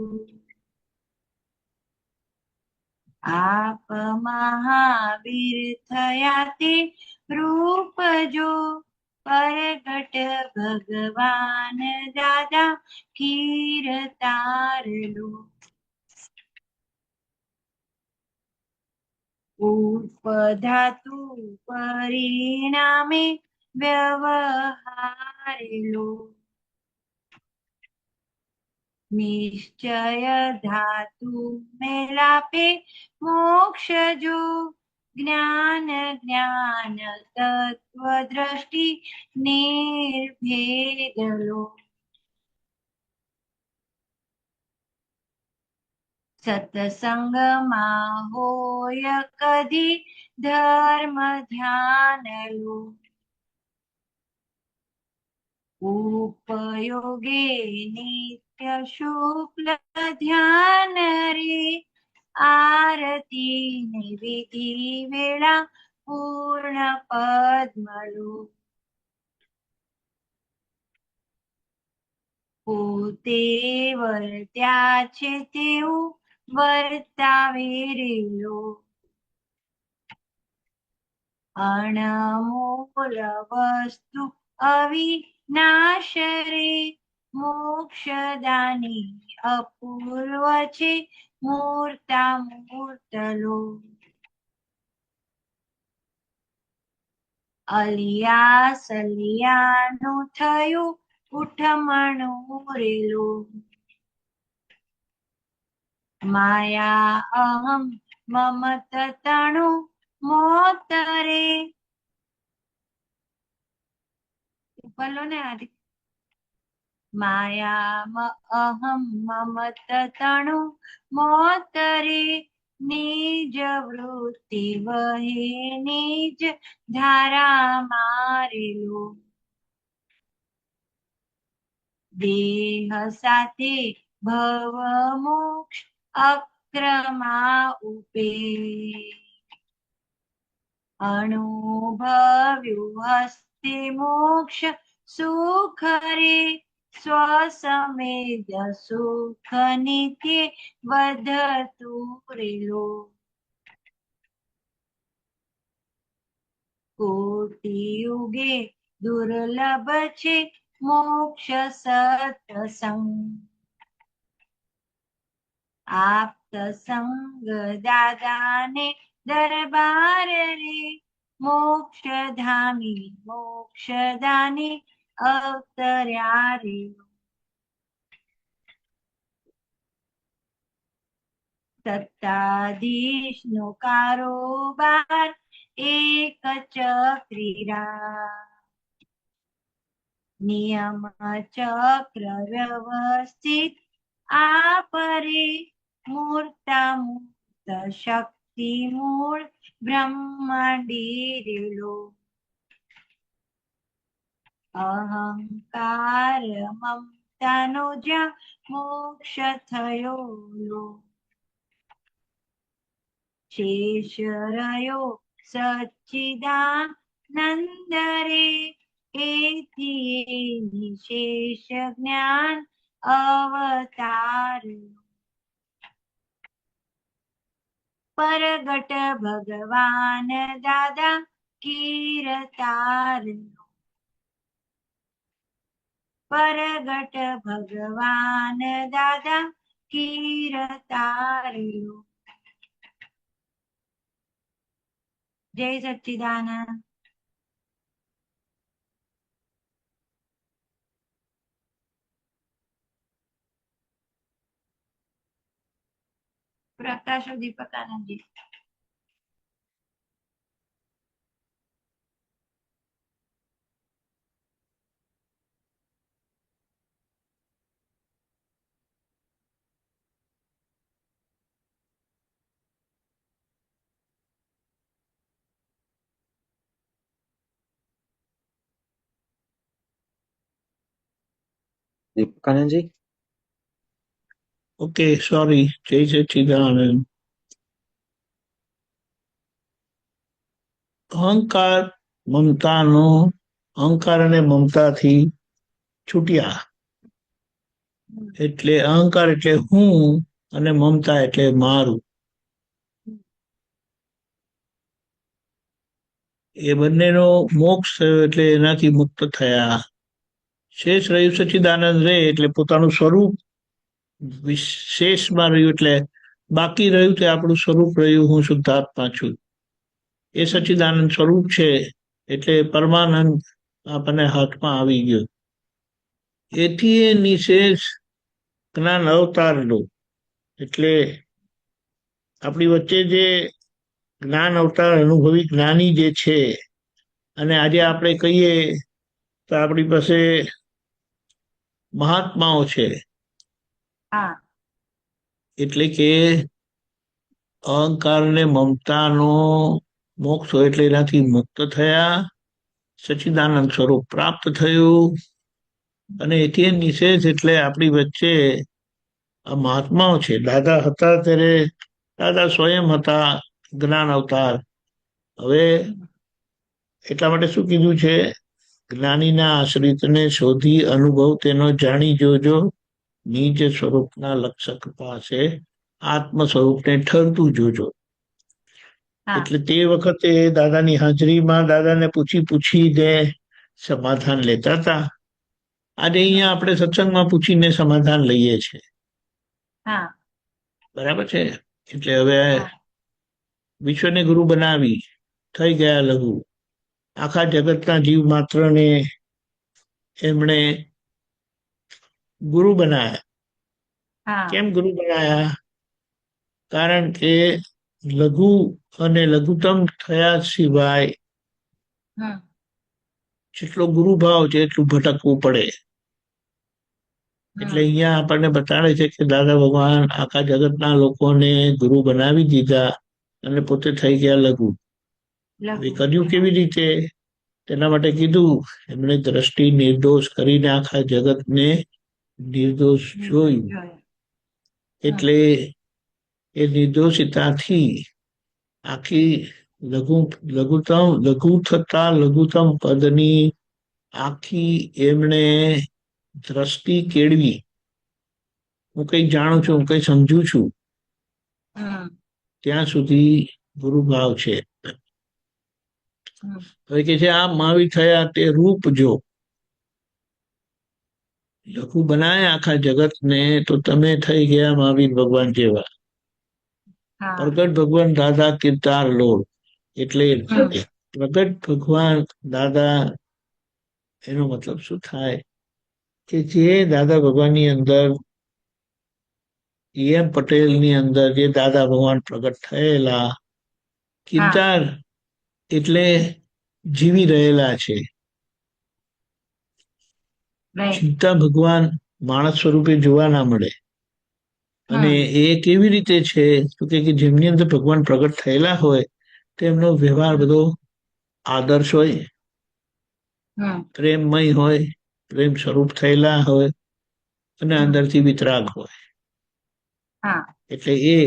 આપ મહાવીર થયા તે રૂપ જો પરગટ ભગવાન દાદા કીર્તારલો ઉપધાતુ પરિણામે વ્યવહારેલો निश्चय धातु मेलापे मोक्ष जो ज्ञान ज्ञान तत्व दृष्टि निर्भेदलो सत्संग होय कदी धर्म ध्यान लो उपयोगे नित्य शुक्ल ध्यान रे આરતી ને વિધિ વેળા પૂર્ણ પદ્મલો પોતે વર્ત્યા છે તેવું વર્તાવે રેલો અણમોલ વસ્તુ અવિનાશ રે મોક્ષદાની અપૂર્વ છે મૂર્તા મૂર્તલો અલિયા સલિયાનું થયું ઉઠમણું રેલું માયા અહમ મમત તણું મોતરે બોલો ને આદિ માયા અહમ મમત તણું મોતરે નિજ વૃત્તિ વહે નિજ ધારા મારેલો દેહ સાથે ભવ મોક્ષ અક્રમા ઉપે અનુભવ્યું હસ્તે મોક્ષ સુખ રે સ્વસમેદ સુખ નિત્ય વધતું રેલો કોટી યુગે દુર્લભ છે મોક્ષ સત્સંગ આપ્ત સંગ દાદાને દરબાર રે મોક્ષધામી મોક્ષદાની અવતર્યા રે સત્તાધીશ નો કારોબાર એક ચક્રીરા નિયમ ચક્ર વ્યવસ્થિત આપરે મૂર્તા મૂર્ત શક્તિ મૂળ બ્રહ્માંડી રેલો અહંકાર મમતાનો જ્યાં મોક્ષ થયો લો શેષ રહ્યો સચ્ચિદાનંદ રે એથી નિશેષ જ્ઞાન અવતાર પરગટ ભગવાન દાદા કીર્તાર પરગટ ભગવાન દાદા કીર્તાર જય સચ્ચિદાનંદ પ્રકાશ દીપકાનંદજી દીપકાનંદજી ઓકે સોરી જય સચ્ચિદાનંદ અહંકાર મમતાનો અહંકાર અને મમતાથી છૂટ્યા એટલે અહંકાર એટલે હું અને મમતા એટલે મારું એ બંનેનો મોક્ષ થયો એટલે એનાથી મુક્ત થયા શેષ રહ્યું સચ્ચિદાનંદ રે એટલે પોતાનું સ્વરૂપ વિશેષમાં રહ્યું એટલે બાકી રહ્યું તે આપણું સ્વરૂપ રહ્યું હું શુદ્ધાત્મા છું એ સચ્ચિદાનંદ સ્વરૂપ છે એટલે પરમાનંદ આપણને હાથમાં આવી ગયો એથી એ નિશેષ જ્ઞાન અવતાર લો એટલે આપણી વચ્ચે જે જ્ઞાન અવતાર અનુભવી જ્ઞાની જે છે અને આજે આપણે કહીએ તો આપણી પાસે મહાત્માઓ છે એટલે કે અહંકાર ને મમતાનો મોક્ષ હોય એટલે એનાથી મુક્ત થયા સચ્ચિદાનંદ સ્વરૂપ પ્રાપ્ત થયું અને એથી નિશેષ એટલે આપણી વચ્ચે આ મહાત્માઓ છે દાદા હતા ત્યારે દાદા સ્વયં હતા જ્ઞાન અવતાર. હવે એટલા માટે શું કીધું છે? જ્ઞાનીના આશ્રિતને શોધી અનુભવ તેનો જાણી જોજો, નિજ સ્વરૂપના લક્ષક પાસે આત્મ સ્વરૂપને ઠરતું જોજો. હા એટલે તે વખતે દાદાની હાજરીમાં દાદાને પૂછીને સમાધાન લેતા હતા. આજે અહીંયા આપણે સત્સંગમાં પૂછીને સમાધાન લઈએ છીએ. હા બરાબર છે. એટલે હવે હા વિશ્વને ગુરુ બનાવી થઈ ગયા લઘુ. આખા જગતના જીવ માત્રને એમણે ગુરુ બનાયા. હા કેમ ગુરુ બનાયા? કારણ કે લઘુ અને લઘુત્તમ થયા સિવાય હમ જેટલો ગુરુભાવ છે એટલું ભટકવું પડે. એટલે હમ અહીંયા આપણને બતાડે છે કે દાદા ભગવાન આખા જગતના લોકોને ગુરુ બનાવી દીધા અને પોતે થઈ ગયા લઘુ. હવે લઘુ કર્યું કેવી રીતે? તેના માટે કીધું એમણે દ્રષ્ટિ નિર્દોષ કરીને આખા જગતને નિર્દોષ જોયું. જોયા. એટલે એ નિર્દોષિતાથી આખી લઘુ થતા લઘુત્તમ પદની આખી એમણે દ્રષ્ટિ કેળવી. હું કંઈક જાણું છું, હું કંઈ સમજુ છું, હમ ત્યાં સુધી ગુરુભાવ છે. હમ હવે કે છે આ મહાવીર થયા તે રૂપ જો. લઘુ બનાય આખા જગતને તો તમે થઈ ગયા મહાવીર ભગવાન જેવા. હા પ્રગટ ભગવાન દાદા કીર્તાર લોલ. એટલે હમ પ્રગટ ભગવાન દાદા એનો મતલબ શું થાય? કે જે દાદા ભગવાનની અંદર એમ પટેલની અંદર જે દાદા ભગવાન પ્રગટ થયેલા, કીર્તાર એટલે જીવી રહેલા છે. right. જીવતા ભગવાન માણસ સ્વરૂપે જોવા ના મળે. અને એ કેવી રીતે છે? તો કે જેમની અંદર ભગવાન પ્રગટ થયેલા હોય તેમનો વ્યવહાર બધો આદર્શ હોય, હમ પ્રેમમય હોય, પ્રેમ સ્વરૂપ થયેલા હોય અને અંદરથી વિતરાગ હોય. હા એટલે એ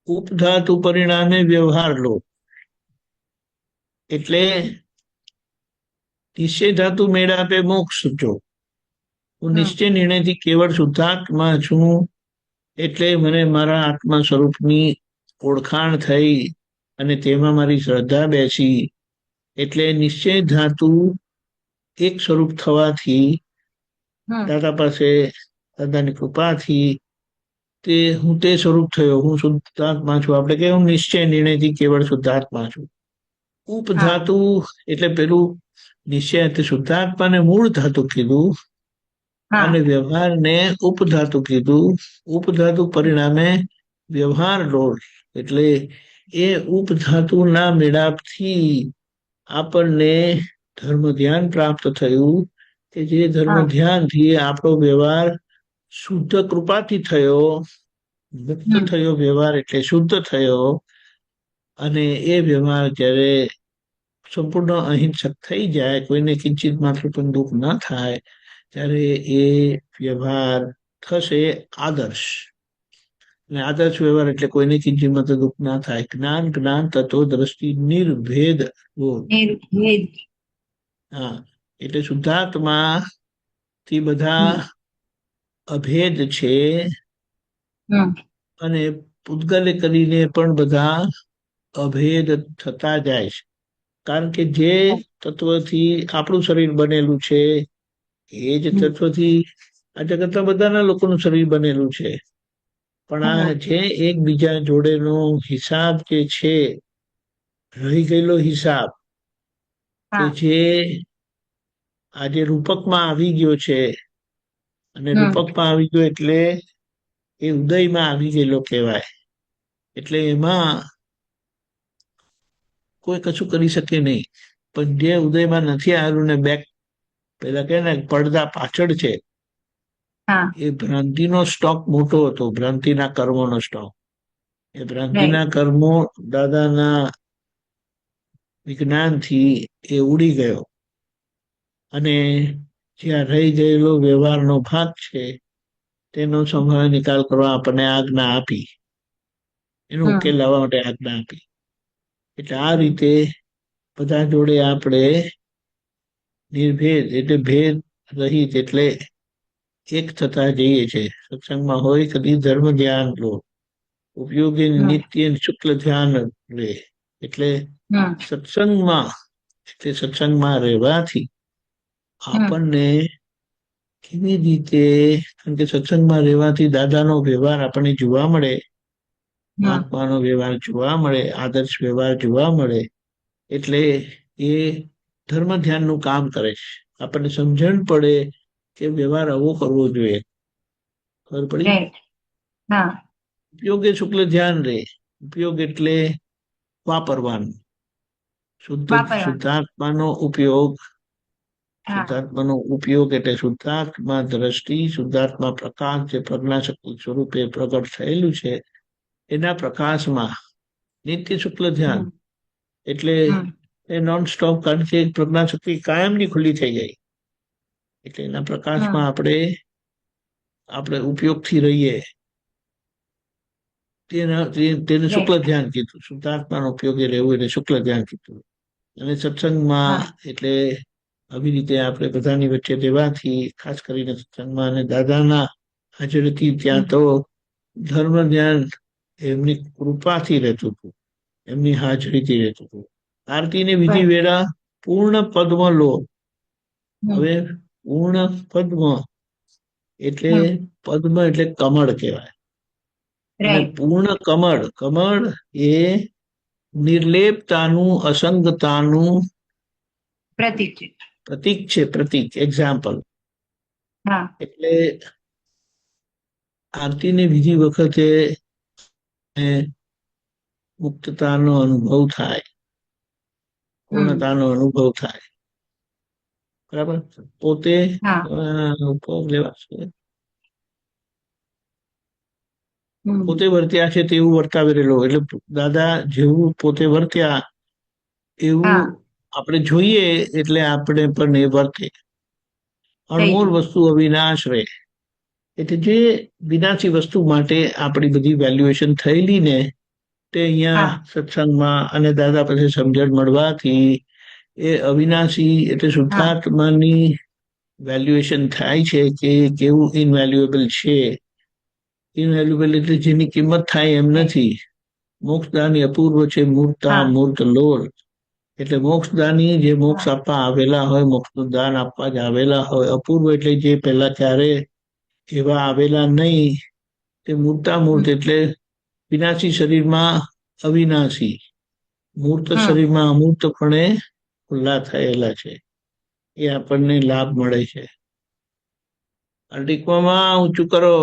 ઉપધાતુ પરિણામે વ્યવહાર લો. એટલે નિશ્ચય ધાતુ મેળાપે મોક્ષ જો. હું નિશ્ચય નિર્ણયથી કેવળ શુદ્ધાત્મા છું. એટલે મને મારા આત્મા સ્વરૂપની ઓળખાણ થઈ અને તેમાં મારી શ્રદ્ધા બેસી. એટલે નિશ્ચય ધાતુ એક સ્વરૂપ થવાથી દાદા પાસે દાદાની કૃપાથી તે હું તે સ્વરૂપ થયો. હું શુદ્ધાત્મા છું. આપણે કે હું નિશ્ચય નિર્ણયથી કેવળ શુદ્ધાત્મા છું. ઉપધાતુ એટલે પેલું નિશ્ચય શુદ્ધાત્માને મૂળ ધાતુ કીધું અને વ્યવહારને ઉપધાતુ કીધું. ઉપધાતુ પરિણામે વ્યવહાર લોલ. એટલે એ ઉપધાતુના મેળાપથી આપણને ધર્મ ધ્યાન પ્રાપ્ત થયું કે જે ધર્મ ધ્યાનથી આપણો વ્યવહાર શુદ્ધ કૃપાથી થયો, મુક્ત થયો વ્યવહાર એટલે શુદ્ધ થયો. અને એ વ્યવહાર જ્યારે સંપૂર્ણ અહિંસક થઈ જાય, કોઈને કિંચિત માત્ર પણ દુઃખ ન થાય, ત્યારે એ વ્યવહાર થશે આદર્શ. અને આદર્શ વ્યવહાર એટલે કોઈને કિંચિત માત્ર દુઃખ ના થાય. જ્ઞાન જ્ઞાન તત્વ દ્રષ્ટિ નિર્ભેદ. હા, એટલે શુદ્ધાત્મા થી બધા અભેદ છે અને પૂતગલે કરીને પણ બધા અભેદ થતા જાય છે. કારણ કે જે તત્વથી આપણું શરીર બનેલું છે એ જ તત્વથી આ જગતના બધાના લોકોનું શરીર બનેલું છે. પણ આ જે એકબીજા જોડેનો હિસાબ જે છે, રહી ગયેલો હિસાબ, કે જે આજે રૂપકમાં આવી ગયો છે, અને રૂપકમાં આવી ગયો એટલે એ ઉદયમાં આવી ગયેલો કહેવાય. એટલે એમાં કોઈ કશું કરી શકે નહીં. પણ જે ઉદયમાં નથી આવેલું ને બેક પેલા કે ને પડદા પાછળ છે, એ ભ્રાંતિનો સ્ટોક મોટો હતો. ભ્રાંતિના કર્મોનો સ્ટોક. એ ભ્રાંતિના કર્મો દાદાના વિજ્ઞાનથી એ ઉડી ગયો અને જ્યાં રહી ગયેલો વ્યવહારનો ભાગ છે તેનો સમય નિકાલ કરવા આપણને આજ્ઞા આપી, એનો હમ ઉકેલ લાવવા માટે આજ્ઞા આપી. એટલે આ રીતે બધા જોડે આપણે નિર્ભેદ એટલે ભેદ રહિત એટલે એક થતા જઈએ છે. સત્સંગમાં હોય કદી ધર્મ ધ્યાન લો, ઉપયોગી હમ નિત્ય શુક્લ ધ્યાન લે. એટલે હમ સત્સંગમાં રહેવાથી હમ આપણને કેવી રીતે, કારણ કે સત્સંગમાં રહેવાથી દાદાનો વ્યવહાર આપણને જોવા મળે, હમ મહાત્માનો વ્યવહાર જોવા મળે, આદર્શ વ્યવહાર જોવા મળે. એટલે એ ધર્મ ધ્યાનનું કામ કરે છે. આપણને સમજણ પડે કે વ્યવહાર આવો કરવો જોઈએ. ખબર પડી? રાઈટ. હા. ઉપયોગ એ શુક્લ ધ્યાન રે. ઉપયોગ એટલે વાપરવાનું. વાપરવાનું. શુદ્ધાત્માનો ઉપયોગ. હા. શુદ્ધાત્માનો ઉપયોગ એટલે શુદ્ધાત્મા દ્રષ્ટિ, શુદ્ધાત્મા પ્રકાશ જે પ્રજ્ઞાશક્તિ સ્વરૂપે પ્રગટ થયેલું છે, એના પ્રકાશમાં નિત્ય શુક્લ ધ્યાન હમ એટલે હમ એ નોન સ્ટોપ, કારણ કે પ્રજ્ઞાશક્તિ કાયમની ખુલ્લી થઈ ગઈ. એટલે એના પ્રકાશમાં હમ આપણે ઉપયોગથી રહીએ. તેને શુક્લ રાઈટ. ધ્યાન કીધું. શુદ્ધાત્માનો ઉપયોગી રહેવું એટલે શુક્લ ધ્યાન કીધું. અને સત્સંગમાં હા. એટલે આવી રીતે આપણે બધાની વચ્ચે રહેવાથી, ખાસ કરીને સત્સંગમાં અને દાદાના હાજરીથી, ત્યાં હમ તો ધર્મ ધ્યાન એમની કૃપાથી રહેતું હતું, એમની હાજરીથી રહેતું હતું. આરતીને વિધિ બરાબર. વેળા પૂર્ણ પદ્મ લો. હમ હવે પૂર્ણ પદ્મ એટલે હમ પદ્મ એટલે કમળ કહેવાય. અને રાઈટ. પૂર્ણ કમળ, કમળ એ નિર્લેપતાનું, અસંગતાનું પ્રતીક છે. પ્રતીક છે. પ્રતીક, એક્ઝામ્પલ. હા. એટલે આરતીની વિધિ વખતે મુક્તતાનો અનુભવ થાય, હમ પૂર્ણતાનો અનુભવ થાય. બરાબર? પોતે હા. ઉપભોગ લેવા છે, હમ પોતે વર્ત્યા છે તેવું વર્તાવી રહેલો. એટલે દાદા જેવું પોતે વર્ત્યા એવું હા. આપણે જોઈએ, એટલે આપણે પણ એ વર્તે. થઈ અણમોલ જવું. વસ્તુ અવિનાશ રહે. એટલે જે વિનાશી વસ્તુ માટે આપણી બધી વેલ્યુએશન થયેલી ને, તે અહીંયા હા. સત્સંગમાં અને દાદા પછી સમજણ મળવાથી એ અવિનાશી એટલે હા. શુદ્ધાત્માની વેલ્યુએશન થાય છે કે કેવું ઇનવેલ્યુએબલ છે. ઇનવેલ્યુએબલ એટલે જેની કિંમત થાય એમ રાઈટ. નથી. મોક્ષદાની અપૂર્વ છે, મૂર્તા હા. મૂર્ત લોલ. એટલે મોક્ષદાની જે મોક્ષ હા. આપવા આવેલા હોય, મોક્ષનું દાન આપવા જ આવેલા હોય. અપૂર્વ એટલે જે પહેલા ક્યારે એવા આવેલા નહીં. તે મૂર્તા મૂર્ત હમ એટલે વિનાશી શરીરમાં અવિનાશી, મૂર્ત હમ શરીરમાં અમૂર્તપણે ખુલ્લા થયેલા છે. એ આપણને લાભ મળે છે. ટીકવામાં ઊંચું કરો.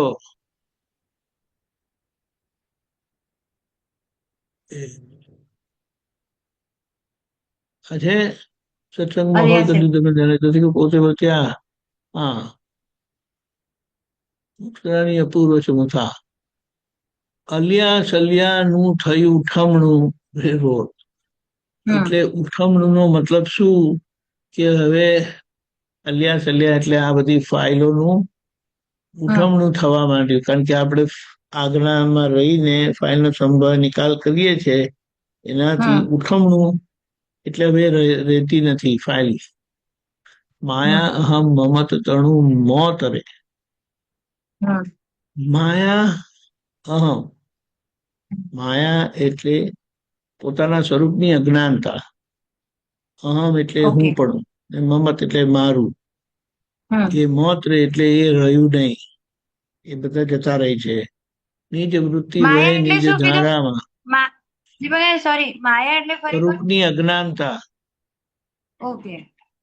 છે સત્સંગમાં હોય અલ્યા કદી તમે જાણે નથી કે પોતે ત્યાં હા મુક્તરાની અપૂર્વ છે મુથા. અલિયા સલિયાનું થયું ઉઠમણું રોડ. હમ એટલે ઉઠમણું નો મતલબ શું કે હવે અલિયા સલિયા એટલે આ બધી ફાઇલોનું હમ ઉઠમણું થવા માંડ્યું. કારણ કે આપણે આજ્ઞામાં રહીને ફાઇલનો સંભાળ નિકાલ કરીએ છીએ, એનાથી હમ ઉઠમણું એટલે હવે રહેતી નથી ફાઇલ. હમ માયા અહમ મમત તણું મોત રે. હમ માયા અહમ, માયા એટલે પોતાના સ્વરૂપની અજ્ઞાનતા. અહમ એટલે હું ઓકે. પણ, મમત એટલે મારું. હમ એ મોત રે એટલે એ રહ્યું નહીં, એ બધા જતા રહે છે. નિજ વૃત્તિ વહે માયા એટલે નિજ શું કીધું? ધારામાં. સોરી, માયા એટલે ફરી બોલ. સ્વરૂપની અજ્ઞાનતા, ઓકે.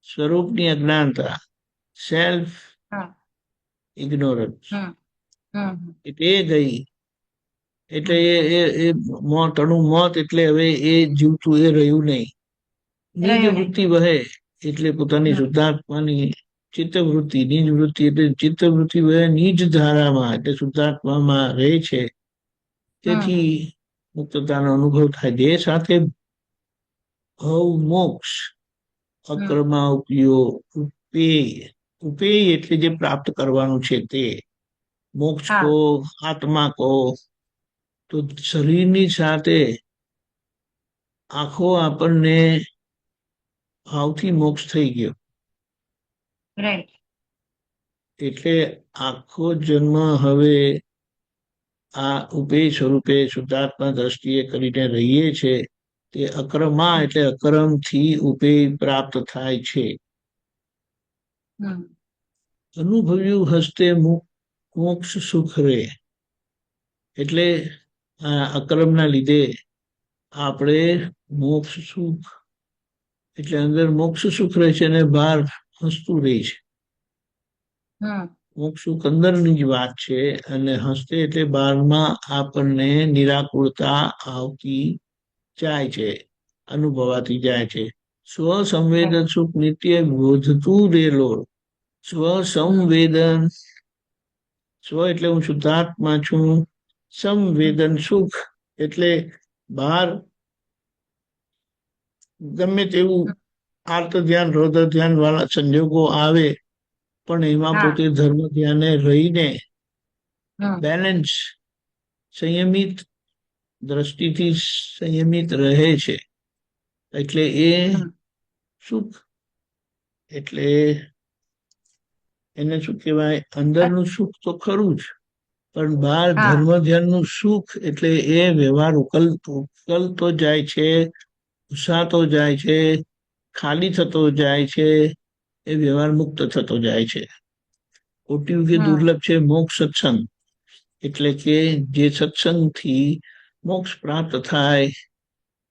સ્વરૂપની અજ્ઞાનતા, સેલ્ફ હા. ઇગ્નોરન્સ. હમ હમ એટલે એ ગઈ. એટલે હમ એ મોત, અણુ મોત એટલે હવે એ જીવતું એ રહ્યું નહીં. નિજ રહ્યું નહીં. વૃત્તિ વહે એટલે પોતાની હમ શુદ્ધાત્માની ચિત્તવૃત્તિ, નિજ વૃત્તિ એટલે ચિત્તવૃત્તિ વહે નિજ ધારામાં એટલે શુદ્ધાત્મામાં રહે છે. હમ તેથી મુક્તતાનો અનુભવ થાય. જે સાથે ભવ મોક્ષ હમ અક્રમા ઉપેય, ઉપેય એટલે જે પ્રાપ્ત કરવાનું છે તે. મોક્ષ હા કહો, આત્મા કહો, તો શરીરની સાથે આખો આપણને ભાવથી મોક્ષ થઈ ગયો. રાઈટ. એટલે આખો જન્મ હવે આ ઉપેય સ્વરૂપે શુદ્ધાત્મા દ્રષ્ટિએ કરીને રહીએ છે તે અક્રમા એટલે અક્રમથી ઉપેય પ્રાપ્ત થાય છે. હમ અનુભવ્યું હસ્તે મોક્ષ સુખ રે. એટલે આ અક્રમના લીધે આપણે મોક્ષ સુખ એટલે અંદર મોક્ષ સુખ રહે છે અને બહાર હસતું રહે છે. હમ મોક્ષ સુખ અંદરની જ વાત છે અને હસ્તે એટલે બહારમાં આપણને નિરાકુરતા આવતી જાય છે, અનુભવાતી જાય છે. સ્વ સંવેદન સુખ નિત્ય વધતું રેલો. સ્વ સંવેદન, સ્વ એટલે હું શુદ્ધાત્મા છું. સંવેદન સુખ એટલે બહાર ગમે તેવું આર્ત ધ્યાન, રૌદ્ર ધ્યાન વાળા સંજોગો આવે પણ એમાં હા પોતે ધર્મ ધ્યાને રહીને હમ બેલેન્સ, સંયમિત દ્રષ્ટિથી સંયમિત રહે છે. એટલે એ હમ સુખ, એટલે એને શું કહેવાય, અંદરનું સુખ તો ખરું જ, પણ બહાર હા ધર્મ ધ્યાનનું સુખ એટલે એ વ્યવહાર ઉકલતો જાય છે, ઉસાતો જાય છે, ખાલી થતો જાય છે, એ વ્યવહાર મુક્ત થતો જાય છે. કોટી યુગે હમ દુર્લભ છે મોક્ષ સત્સંગ. એટલે કે જે સત્સંગથી મોક્ષ પ્રાપ્ત થાય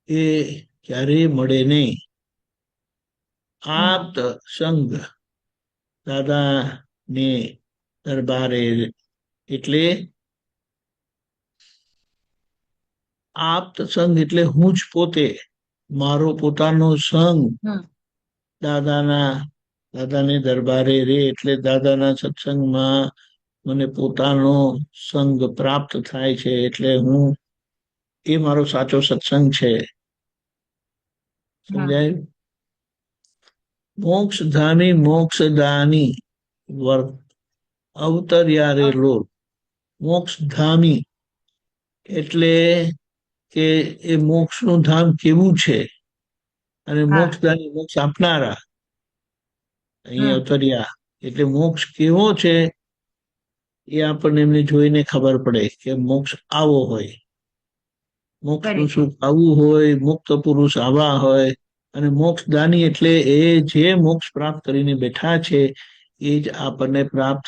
એ ક્યારેય મળે નહીં. હમ આપ્ત સંગ દાદા ને દરબારે, એટલે આપ્ત સંગ એટલે હું જ પોતે, મારો પોતાનો સંગ હમ દાદાને દરબારે રે. એટલે દાદાના સત્સંગમાં મને પોતાનો સંગ પ્રાપ્ત થાય છે. એટલે એ મારો સાચો સત્સંગ છે. હમ સમજાયું? મોક્ષધામી મોક્ષદાની અવતર્યા રેલો. મોક્ષધામી એટલે કે એ મોક્ષનું ધામ કેવું છે, અને હા મોક્ષદાની મોક્ષ આપનારા અહીં હમ અવતર્યા. એટલે મોક્ષ કેવો છે એ આપણને એમને જોઈને ખબર પડે કે મોક્ષ આવો હોય, મોક્ષનું કરેક્ટ. સુખ આવું હોય, મુક્ત પુરુષ આવા હોય. અને મોક્ષદાની એટલે એ જે મોક્ષ પ્રાપ્ત કરીને બેઠા છે એ જ આપણને પ્રાપ્ત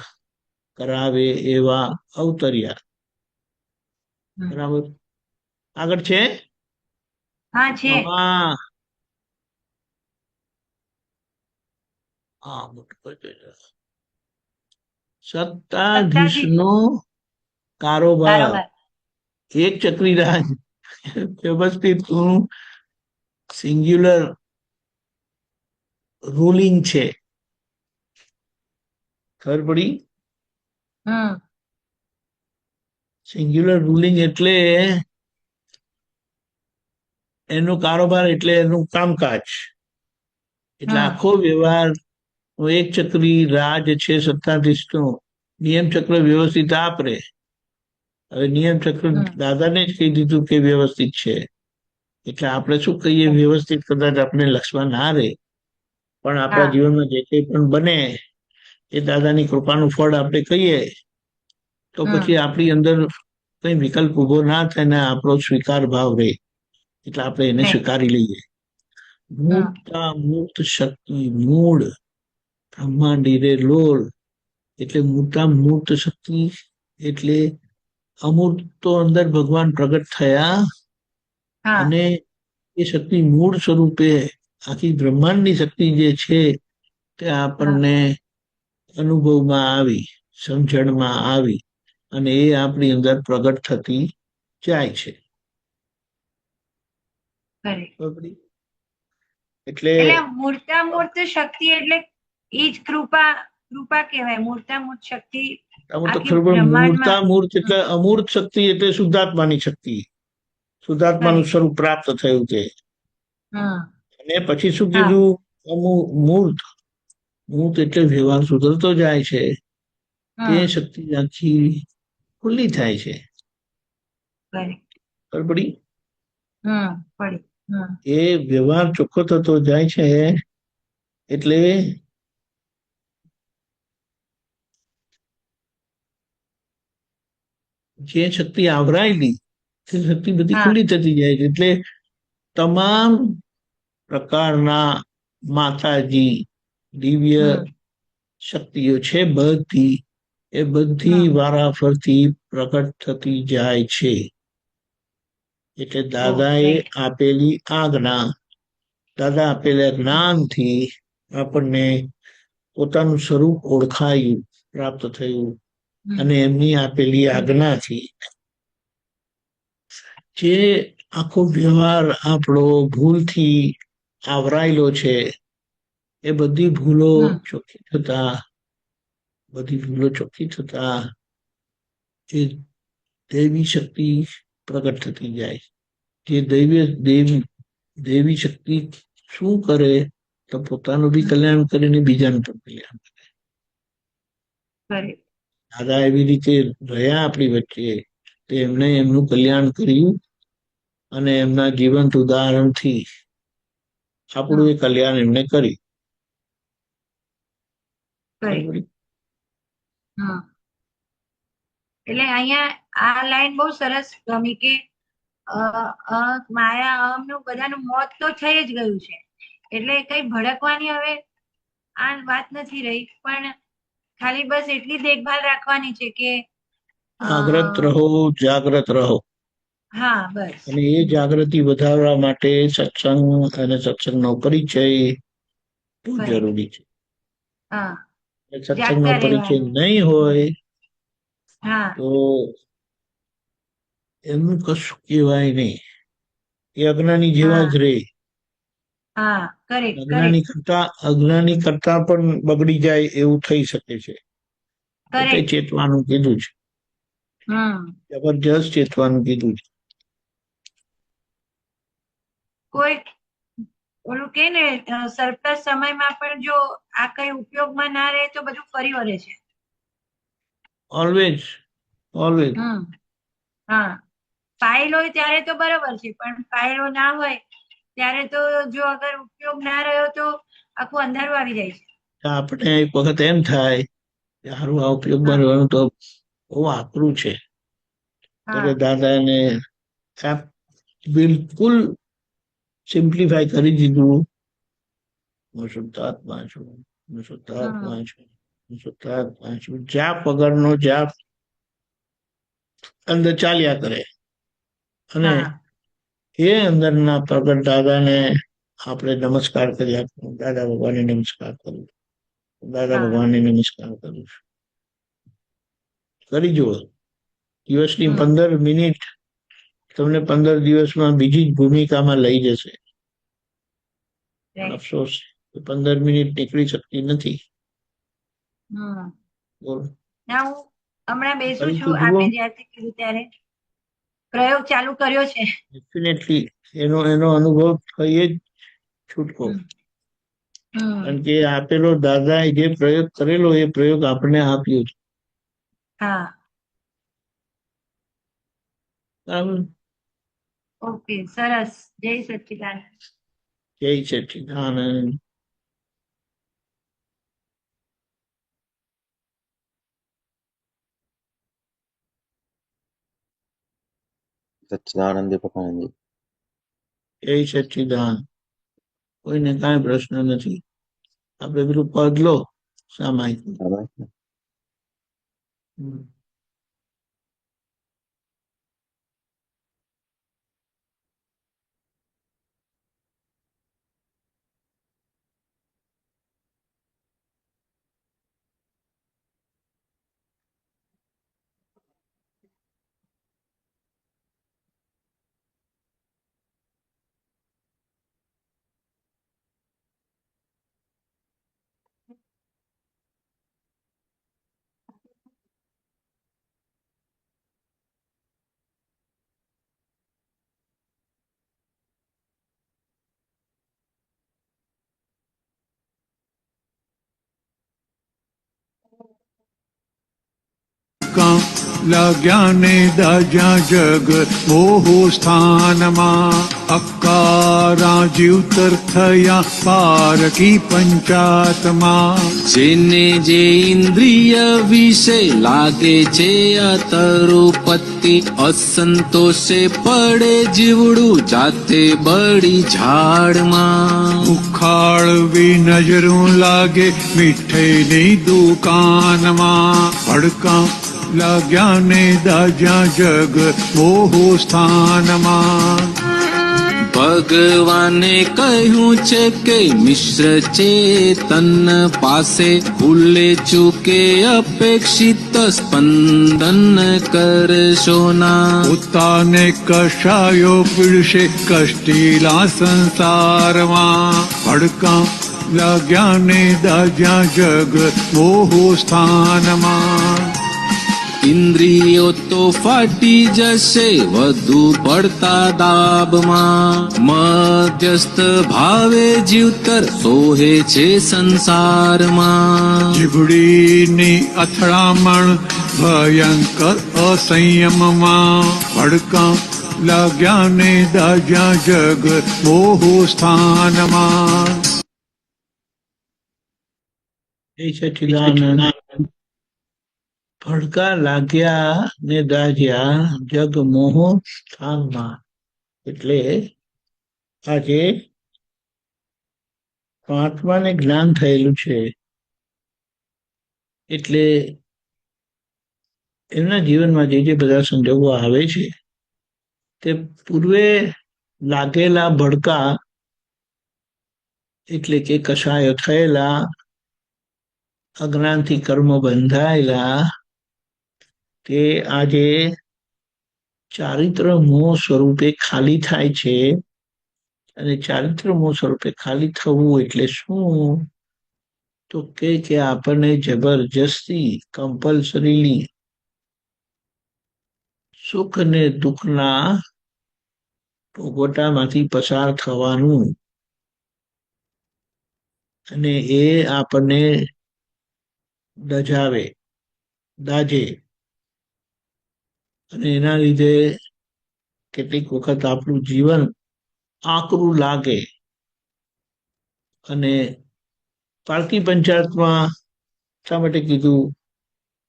કરાવે એવા અવતર્યા. હમ બરાબર? આગળ છે હા છે. આમાં સત્તાધીશ સત્તાધીશ નો કારોબાર. કારોબાર. એક ચક્રી રાજ વ્યવસ્થિત સિંગ્યુલર રૂલિંગ છે. ખબર પડી? હમ સિંગ્યુલર રૂલિંગ એટલે એનો કારોબાર એટલે એનું કામકાજ. એટલે હમ આખો વ્યવહાર એક ચક્રી રાજ છે સત્તાધીશનો. નિયમ ચક્ર વ્યવસ્થિત આપરે. હવે નિયમ ચક્ર હમ દાદાને જ કહી દીધું કે વ્યવસ્થિત છે. એટલે આપણે શું કહીએ, વ્યવસ્થિત કદાચ આપણે લક્ષમાં ના રહે, પણ આપણા હા જીવનમાં જે કંઈ પણ બને એ દાદાની કૃપાનું ફળ આપણે કહીએ તો હમ પછી આપણી અંદર કઈ વિકલ્પ ઉભો ના થાય ને આપણો સ્વીકાર ભાવ રહે. એટલે આપણે એને રાઈટ. સ્વીકારી લઈએ. હમ મૂર્ત શક્તિ મૂળ બ્રહ્માંડી રે લોલ. એટલે મૂર્ત શક્તિ એટલે અમૂર્ત તો અંદર ભગવાન પ્રગટ થયા, હા અને એ શક્તિ મૂળ સ્વરૂપે આખી બ્રહ્માંડની શક્તિ જે છે તે હા આપણને અનુભવમાં આવી, સમજણમાં આવી, અને એ આપણી અંદર પ્રગટ થતી જાય છે. કરેક્ટ. એટલે એટલે મૂર્તામૂર્ત શક્તિ એટલે એ જ કૃપા કૃપા કહેવાય. મૂર્તામૂર્ત શક્તિ આમાં તો આખી ખબર બ્રહ્માંડમાં. મૂર્તામૂર્ત હમ એટલે અમૂર્ત શક્તિ એટલે શુદ્ધાત્માની શક્તિ, શુદ્ધાત્માનું કરેક્ટ. સ્વરૂપ પ્રાપ્ત થયું છે. હમ અને પછી શું હા કીધું? મૂર્ત મૂર્ત એટલે વ્યવહાર સુધરતો જાય છે. તે હમ શક્તિ આખી ખુલ્લી થાય છે. કરેક્ટ. ખબર પડી? પડી. એ વ્યવહાર ચોખ્ખો થતો જાય છે એટલે જે શક્તિ આવરાયેલી તે શક્તિ બધી હા ખુલ્લી થતી જાય છે. એટલે તમામ પ્રકારના માતાજી દિવ્ય હમ શક્તિઓ છે બધી, એ બધી હમ વારાફરતી પ્રકટ થતી જાય છે. એટલે ઓ દાદાએ રાઈટ. આપેલી આજ્ઞા, દાદા આપેલા જ્ઞાનથી આપણને પોતાનું સ્વરૂપ ઓળખાયું, પ્રાપ્ત થયું. અને એમની આપેલી આજ્ઞાથી જે આખો વ્યવહાર આપણો ભૂલથી આવરાયેલો છે, એ બધી ભૂલો ચોખ્ખી થતા, એ દૈવી શક્તિ પ્રગટ થતી જાય. જે દેવી શક્તિ શું કરે તો પોતાનું બી કલ્યાણ કરીને બીજાનું પણ કલ્યાણ કરે. કરેક્ટ. દાદા એવી રીતે રહ્યા આપણી વચ્ચે, તે એમને એમનું કલ્યાણ કર્યું અને એમના જીવંત ઉદાહરણથી આપણું એ કલ્યાણ એમને કરી. કરેક્ટ. એટલે અહીંયા આ લાઈન બહુ સરસ ગમી કે માયા અહમનું બધાનું મોત તો થઈ જ ગયું છે, એટલે કઈ ભડકવાની હવે આ વાત નથી રહી, પણ ખાલી બસ એટલી દેખભાલ રાખવાની છે કે જાગ્રત રહો, જાગ્રત રહો. હા બસ. અને એ જાગૃતિ વધારવા માટે સત્સંગ અને સત્સંગનો પરિચય બહુ જરૂરી છે. હા, સત્સંગનો જાગતા પરિચય રહેવાનું. નહીં હોય હા તો એમનું કશું કહેવાય નહીં. એ અજ્ઞાની જેવા હા જ રહે. હા કરેક્ટ કરેક્ટ અજ્ઞાની કરતા પણ બગડી જાય એવું થઈ શકે છે. એટલે કરેક્ટ. ચેતવાનું કીધું છે. જબરજસ્ત ચેતવાનું કીધું છે. કોઈ ઓલું કે ને સરપ્લસ સમયમાં પણ જો આ કઈ ઉપયોગમાં ના રહે તો બધું ફરી વળે છે. Always always. હા, ફાઇલ હોય ત્યારે તો બરાબર છે, પણ ફાઇલો ના હોય ત્યારે તો જો અગર ઉપયોગ ના રહ્યો તો આખું અંધારું આવી જાય છે. આપણે એક વખત એમ થાય કે સારું આ ઉપયોગમાં હા રહેવાનું તો બહુ આકરું છે. હા ત્યારે દાદાને બિલકુલ સિમ્પ્લિફાય કરી દીધું. હું શુદ્ધાત્મા છું, હું શુદ્ધાત્મા છું, હું શુદ્ધાત્મા છું. જાપ વગરનો જાપ અંદર ચાલ્યા કરે અને હા એ અંદરના પ્રગટ દાદાને આપણે નમસ્કાર કરી આપવું. દાદા ભગવાનને નમસ્કાર કરું, દાદા હા ભગવાનને નમસ્કાર કરું છું. કરી જુઓ. દિવસની 15 મિનિટ તમને 15 દિવસમાં બીજી જ ભૂમિકામાં લઈ જશે. પણ અફસોસ 15 મિનિટ નીકળી શકતી નથી. બોલો. ના હું હમણાં બેસું કરી તો છું, જુઓ. આપે જ્યારથી કીધું ત્યારે પ્રયોગ ચાલુ કર્યો છે. ડેફિનેટલી એનો અનુભવ થઈએ જ છૂટકો. કારણ કે આપેલો દાદા જે પ્રયોગ કરેલો એ પ્રયોગ આપણે આપ્યો છે. હા બરાબર. ઓકે સરસ. જય સચ્ચિદાનંદ. જય સચ્ચિદાનંદ. સચ્ચિદાનંદ ભગવાનજી. જય સચ્ચિદાનંદ. કોઈને કાંઈ પ્રશ્ન નથી. આપણે પેલું પદ લો સામાયિક. ભડકાં લાગ્યા ને દાજ્યા જગ મોહો સ્થાનમાં અકારા જીવતર થયા પારકી પંચાતમાં જેને જે ઇન્દ્રિય વિશે લાગે છે અતરુપતિ અસંતોષે પડે જીવડું જાતે બળી ઝાડમાં ઉખાળવી નજરું લાગે મીઠાઈની દુકાનમાં ભડકાં લાગ્યા ને દાજ્યા જગ મોહો સ્થાનમાં ભગવાને કહ્યું છે કે મિશ્ર ચેતન પાસે ભૂલે ચૂકે અપેક્ષિત સ્પંદન કરશો ના પોતાને કશાયો પીડશે કષ્ટીલા સંસારમાં ભડકાં લાગ્યા ને દાજ્યા જગ મોહો સ્થાનમાં ઇન્દ્રિયો તો ફાટી જશે વધુ પડતા દાબમાં મધ્યસ્થ ભાવે જીવતર સોહે છે સંસારમાં જીભડીની અથડામણ ભયંકર અસંયમમાં ભડકાં લાગ્યા ને દાજ્યા જગ મોહો સ્થાનમાં જય સચ્ચિદાનંદ. ભડકા લાગ્યા ને દાજ્યા જગ મોહ સ્થાનમાં એટલે આજે આત્માને જ્ઞાન થયેલું છે એટલે એમના જીવનમાં જે બધા સંજોગો આવે છે તે પૂર્વે લાગેલા ભડકા એટલે કે કશાયો થયેલા અજ્ઞાનથી કર્મો બંધાયેલા તે આજે ચારિત્ર મોહ સ્વરૂપે ખાલી થાય છે. અને ચારિત્ર મોહ સ્વરૂપે ખાલી થવું એટલે શું? તો કે આપણને જબરજસ્તી કમ્પલસરીલી સુખ ને દુઃખના ભોગવટામાંથી પસાર થવાનું અને એ આપણને દાજે અને એના લીધે કેટલીક વખત આપણું જીવન આકરું લાગે. અને પારકી પંચાયતમાં શા માટે કીધું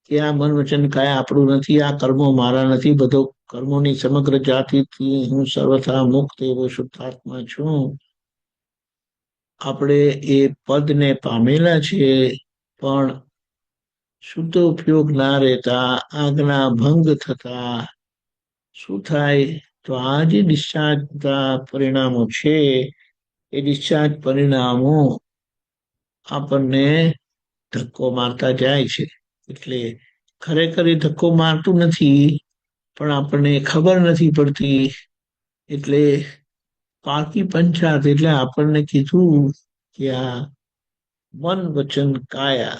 કે આ મન વચન કાયા આપણું નથી, આ કર્મો મારા નથી, બધો કર્મોની સમગ્ર જાતિથી હું સર્વથા મુક્ત એવો શુદ્ધાત્મા છું. આપણે એ પદને પામેલા છે પણ શુદ્ધ ઉપયોગ ના રહેતા આજ્ઞા ભંગ થતા શું થાય? તો આ જે ડિસ્ચાર્જના પરિણામો છે એ ડિસ્ચાર્જ પરિણામો આપણને ધક્કો મારતા જાય છે. એટલે ખરેખર એ ધક્કો મારતું નથી પણ આપણને ખબર નથી પડતી. એટલે પારકી પંચાયત એટલે આપણને કીધું કે આ મન વચન કાયા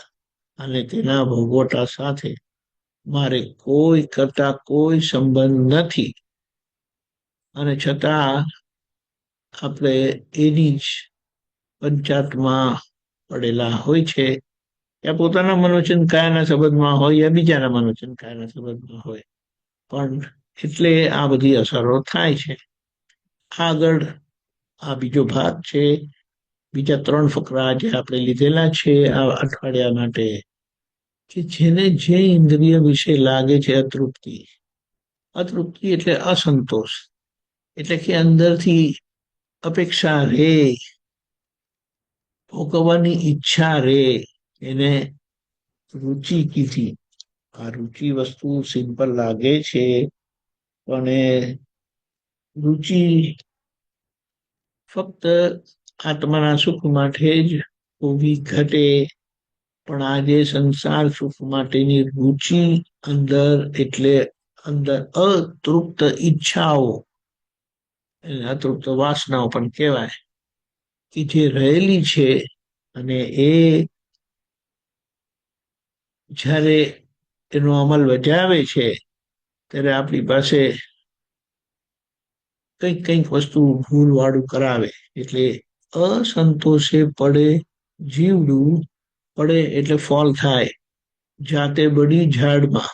અને તેના ભોગવટા સાથે મારે કોઈ કરતા કોઈ સંબંધ નથી. અને છતાં આપણે એની જ પંચાયતમાં પડેલા હોય છે. યા પોતાના મનોવચન કાયાના સંબંધમાં હોય યા બીજાના મનોવચન કાયાના સંબંધમાં હોય, પણ એટલે આ બધી અસરો થાય છે. આગળ આ બીજો ભાગ છે. બીજા 3 ફકરા જે આપણે લીધેલા છે આ અઠવાડિયા માટે, કે જેને જે ઇન્દ્રિય વિશે લાગે છે અતૃપ્તિ. અતૃપ્તિ એટલે અસંતોષ, એટલે કે અંદરથી અપેક્ષા રે, ભોગવવાની ઈચ્છા રે, એને રુચિ કીધી. આ રુચિ વસ્તુ સિમ્પલ લાગે છે પણ એ રુચિ ફક્ત આત્માના સુખ માટે જ હોવી ઘટે. પણ આજે સંસાર સુખ માટેની રુચિ અંદર એટલે અંદર અતૃપ્ત ઈચ્છાઓ, અતૃપ્ત વાસનાઓ પણ કહેવાય, કે જે રહેલી છે. અને એ જ્યારે એનો અમલ બજાવે છે ત્યારે આપણી પાસે કંઈક વસ્તુ ભૂલવાળું કરાવે. એટલે અસંતોષે પડે જીવડું, પડે એટલે ફોલ થાય, જાતે બળી ઝાડમાં.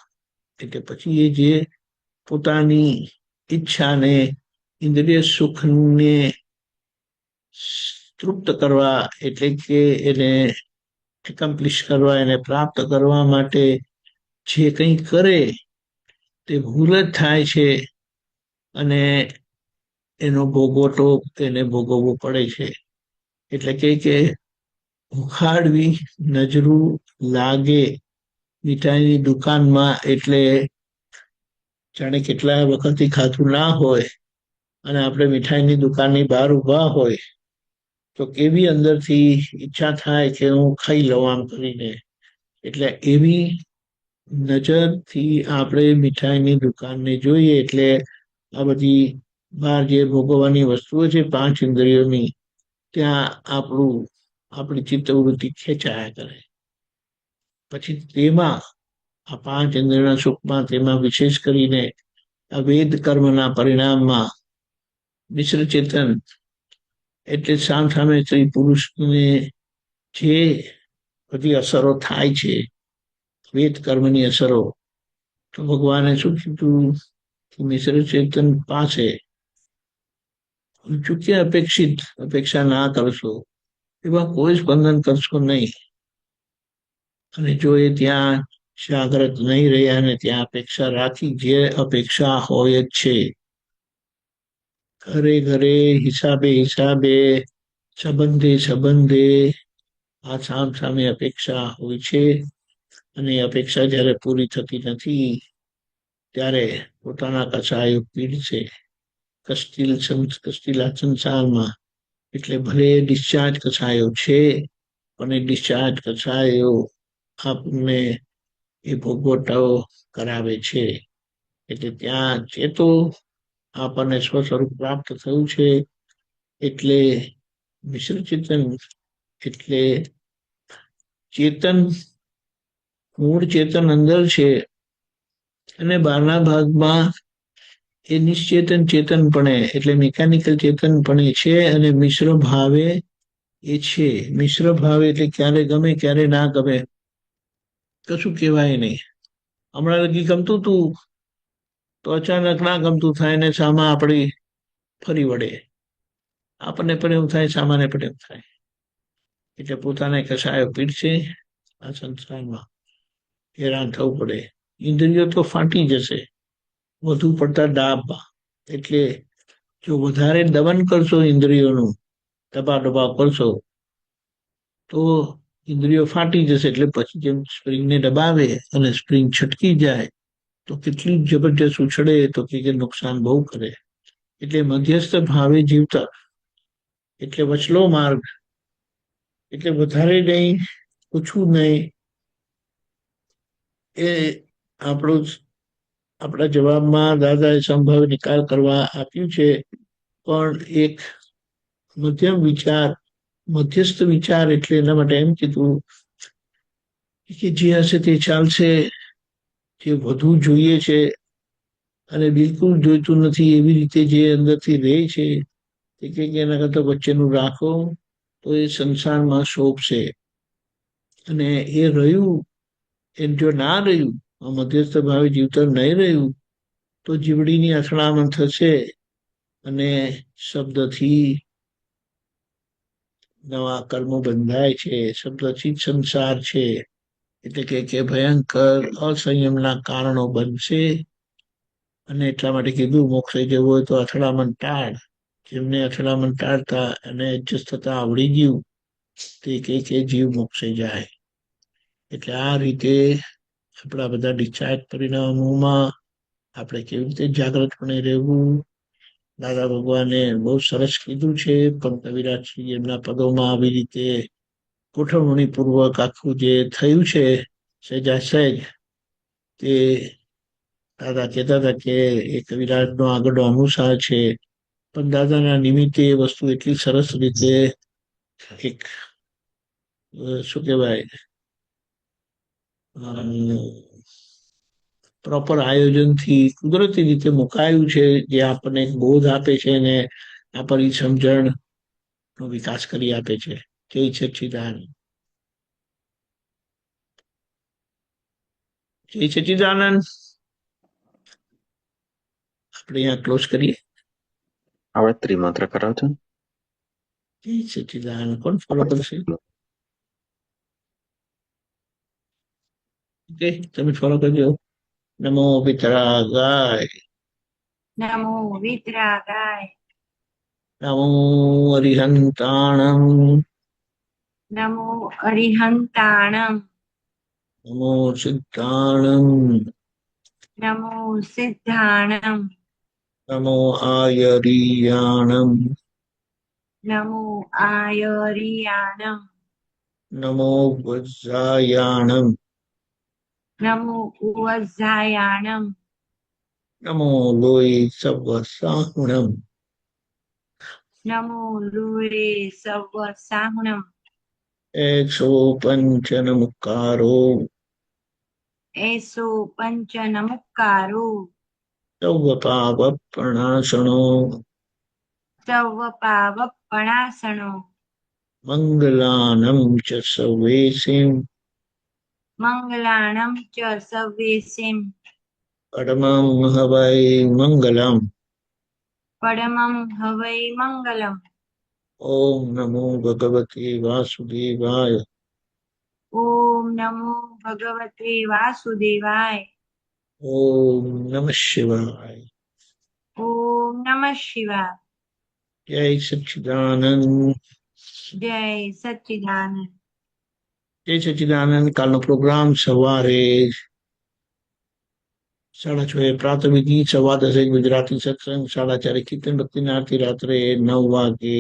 એટલે પછી એ જે પોતાની ઈચ્છાને ઇન્દ્રિય સુખને તૃપ્ત કરવા એટલે કે એને એકમ્પ્લિશ કરવા, એને પ્રાપ્ત કરવા માટે જે કંઈ કરે તે ભૂલ જ થાય છે અને એનો ભોગવટો એને ભોગવવો પડે છે. એટલે કે ઉખાડવી નજરું લાગે મીઠાઈની દુકાનમાં, એટલે જાણે કેટલા વખતથી ખાધું ના હોય અને આપણે મીઠાઈની દુકાનની બહાર ઊભા હોય તો કેવી અંદરથી ઈચ્છા થાય કે હું ખાઈ લઉં આમ કરીને. એટલે એવી નજરથી આપણે મીઠાઈની દુકાનને જોઈએ એટલે આ બધી બહાર જે ભોગવવાની વસ્તુઓ છે 5 ઇન્દ્રિયોની, ત્યાં આપણી ચિત્તવૃત્તિ ખેંચાયા કરે. પછી તેમાં આ 5 ઇન્દ્રિયોના સુખમાં તેમાં વિશેષ કરીને આ વેદ કર્મના પરિણામમાં મિશ્ર ચેતન એટલે સામે સ્ત્રી પુરુષને જે બધી અસરો થાય છે, વેદ કર્મની અસરો, તો ભગવાને શું કીધું કે મિશ્ર ચેતન પાસે ચૂકે અપેક્ષા ના કરશો, એવા કોઈ સ્પંદન કરશો નહીં. અને જો એ ત્યાં જાગ્રત નહીં રહ્યા અને ત્યાં અપેક્ષા રાખી, જે અપેક્ષા હોય જ છે, ઘરે ઘરે, હિસાબે હિસાબે, સંબંધે આ સામે અપેક્ષા હોય છે. અને અપેક્ષા જ્યારે પૂરી થતી નથી ત્યારે પોતાના કસાયો પીડશે કસ્ટીલા સંસારમાં. એટલે ભલે ડિસ્ચાર્જ કસાયો છે પણ ડિસ્ચાર્જ કસાયો આપણને એ ભોગવટાઓ કરાવે છે. એટલે ત્યાં ચેતો આપણને સ્વસ્વરૂપ પ્રાપ્ત થયું છે. એટલે મિશ્ર ચેતન એટલે ચેતન, મૂળ ચેતન અંદર છે અને બહારના ભાગમાં એ નિશ્ચેતન ચેતનપણે એટલે મિકેનિકલ ચેતનપણે છે અને મિશ્ર ભાવે એ છે. મિશ્ર ભાવે એટલે ક્યારે ગમે ક્યારે ના ગમે, કશું કહેવાય નહીં. હમણાં લગી ગમતું તું તો અચાનક ના ગમતું થાય ને સામા આપણી ફરી વળે, આપણને પણ એવું થાય, સામાને પણ એવું થાય. એટલે પોતાને કસાયો પીડશે આ સંસારમાં, હેરાન થવું પડે. ઇન્દ્રિયો તો ફાટી જશે વધુ પડતા દાબમાં. એટલે જો વધારે દમન કરશો ઇન્દ્રિયોનું, દબાવ કરશો તો ઇન્દ્રિયો ફાટી જશે. એટલે પછી જેમ સ્પ્રિંગને દબાવે અને સ્પ્રિંગ છટકી જાય તો કેટલી જબરજસ્ત ઉછળે તો કે નુકસાન બહુ કરે. એટલે મધ્યસ્થ ભાવે જીવતા એટલે વચલો માર્ગ, એટલે વધારે નહીં ઓછું નહીં. એ આપણા જવાબમાં દાદાએ સંભાવ નિકાલ કરવા આપ્યું છે. પણ એક મધ્યસ્થ વિચાર એટલે એના માટે એમ કીધું કે જે હશે તે ચાલશે, જે વધુ જોઈએ છે અને બિલકુલ જોઈતું નથી એવી રીતે જે અંદરથી રહે છે તે કે એના કરતા વચ્ચેનું રાખો તો એ સંસારમાં શોભશે. અને એ રહ્યું, એ જો ના રહ્યું, મધ્યસ્થ ભાવે જીવતર નહીં રહ્યું તો જીવડીની અથડામણ થશે અને શબ્દથી નવા કર્મો બંધાય છે. શબ્દથી જ સંસાર છે. એટલે કે ભયંકર અસંયમના કારણો બનશે. અને એટલા માટે કીધું મોક્ષે જવું હોય તો અથડામણ ટાળ. જેમને અથડામણ ટાળતા અને એડજસ્ટ થતા આવડી ગયું તે કે જીવ મોક્ષે જાય. એટલે આ રીતે આપણા બધા ડિસ્ચાર્જ પરિણામોમાં આપણે કેવી રીતે જાગ્રતપણે રહેવું દાદા ભગવાને બહુ સરસ કીધું છે. પણ કવિરાજશ્રી એમના પદોમાં આવી રીતે ગોઠવણીપૂર્વક આખું જે થયું છે સહેજ તે દાદા કહેતા હતા કે એ કવિરાજનો આગળનો અનુસાર છે. પણ દાદાના નિમિત્તે એ વસ્તુ એટલી સરસ રીતે એક શું કહેવાય પ્રોપર આયોજનથી કુદરતી રીતે મુકાયું છે, જે આપણને એક બોધ આપે છે અને આપણી સમજણનો વિકાસ કરી આપે છે. જય સચ્ચિદાનંદ. જય સચ્ચિદાનંદ. આપણે અહીંયા ક્લોઝ કરીએ. હવે ત્રિમંત્ર કરાવજો. જય સચ્ચિદાનંદ. કોણ ફોલો કરશે? ઓકે, તમે ફોલો કરજો. નમો વિતરાગાય, નમો વિતરાગાય, નમો અરિહંતાણમ, નમો અરિહંતાણમ, નમો સિદ્ધાણમ, નમો સિદ્ધાણમ, નમો આયરિયાણમ, નમો આયરિયાણમ, નમો વજ્રાયાણમ, નમો ઉવઝાયાણમ, નમો લોય સવસાહુણમ, નમો લુરે સવ સાહુણમ, 105 નમુકારો, એસો પંચ નમુકારો, સૌ પાવપણાસણો, સવ પાવપણાસણો, મંગલાનમ ચ સવેસિમ, મંગલાણમ ચ સવેસિમ, પરમં હવૈ મંગલમ. પરમં હવૈ મંગલમ. ઓમ નમો ભગવતે વાસુદેવાય. ઓમ નમો ભગવતે વાસુદેવાય. ઓમ નમઃ શિવાય. ઓમ નમઃ શિવાય. જય સચ્ચિદાનંદ. જય સચ્ચિદાનંદ. જય સચ્ચિદાનંદ. કાલનો પ્રોગ્રામ સવારે 6:30 પ્રાતઃવિધિ, 10:15 ગુજરાતી સત્સંગ, 4:30 કીર્તન ભક્તિની આરતી, રાત્રે 9 વાગે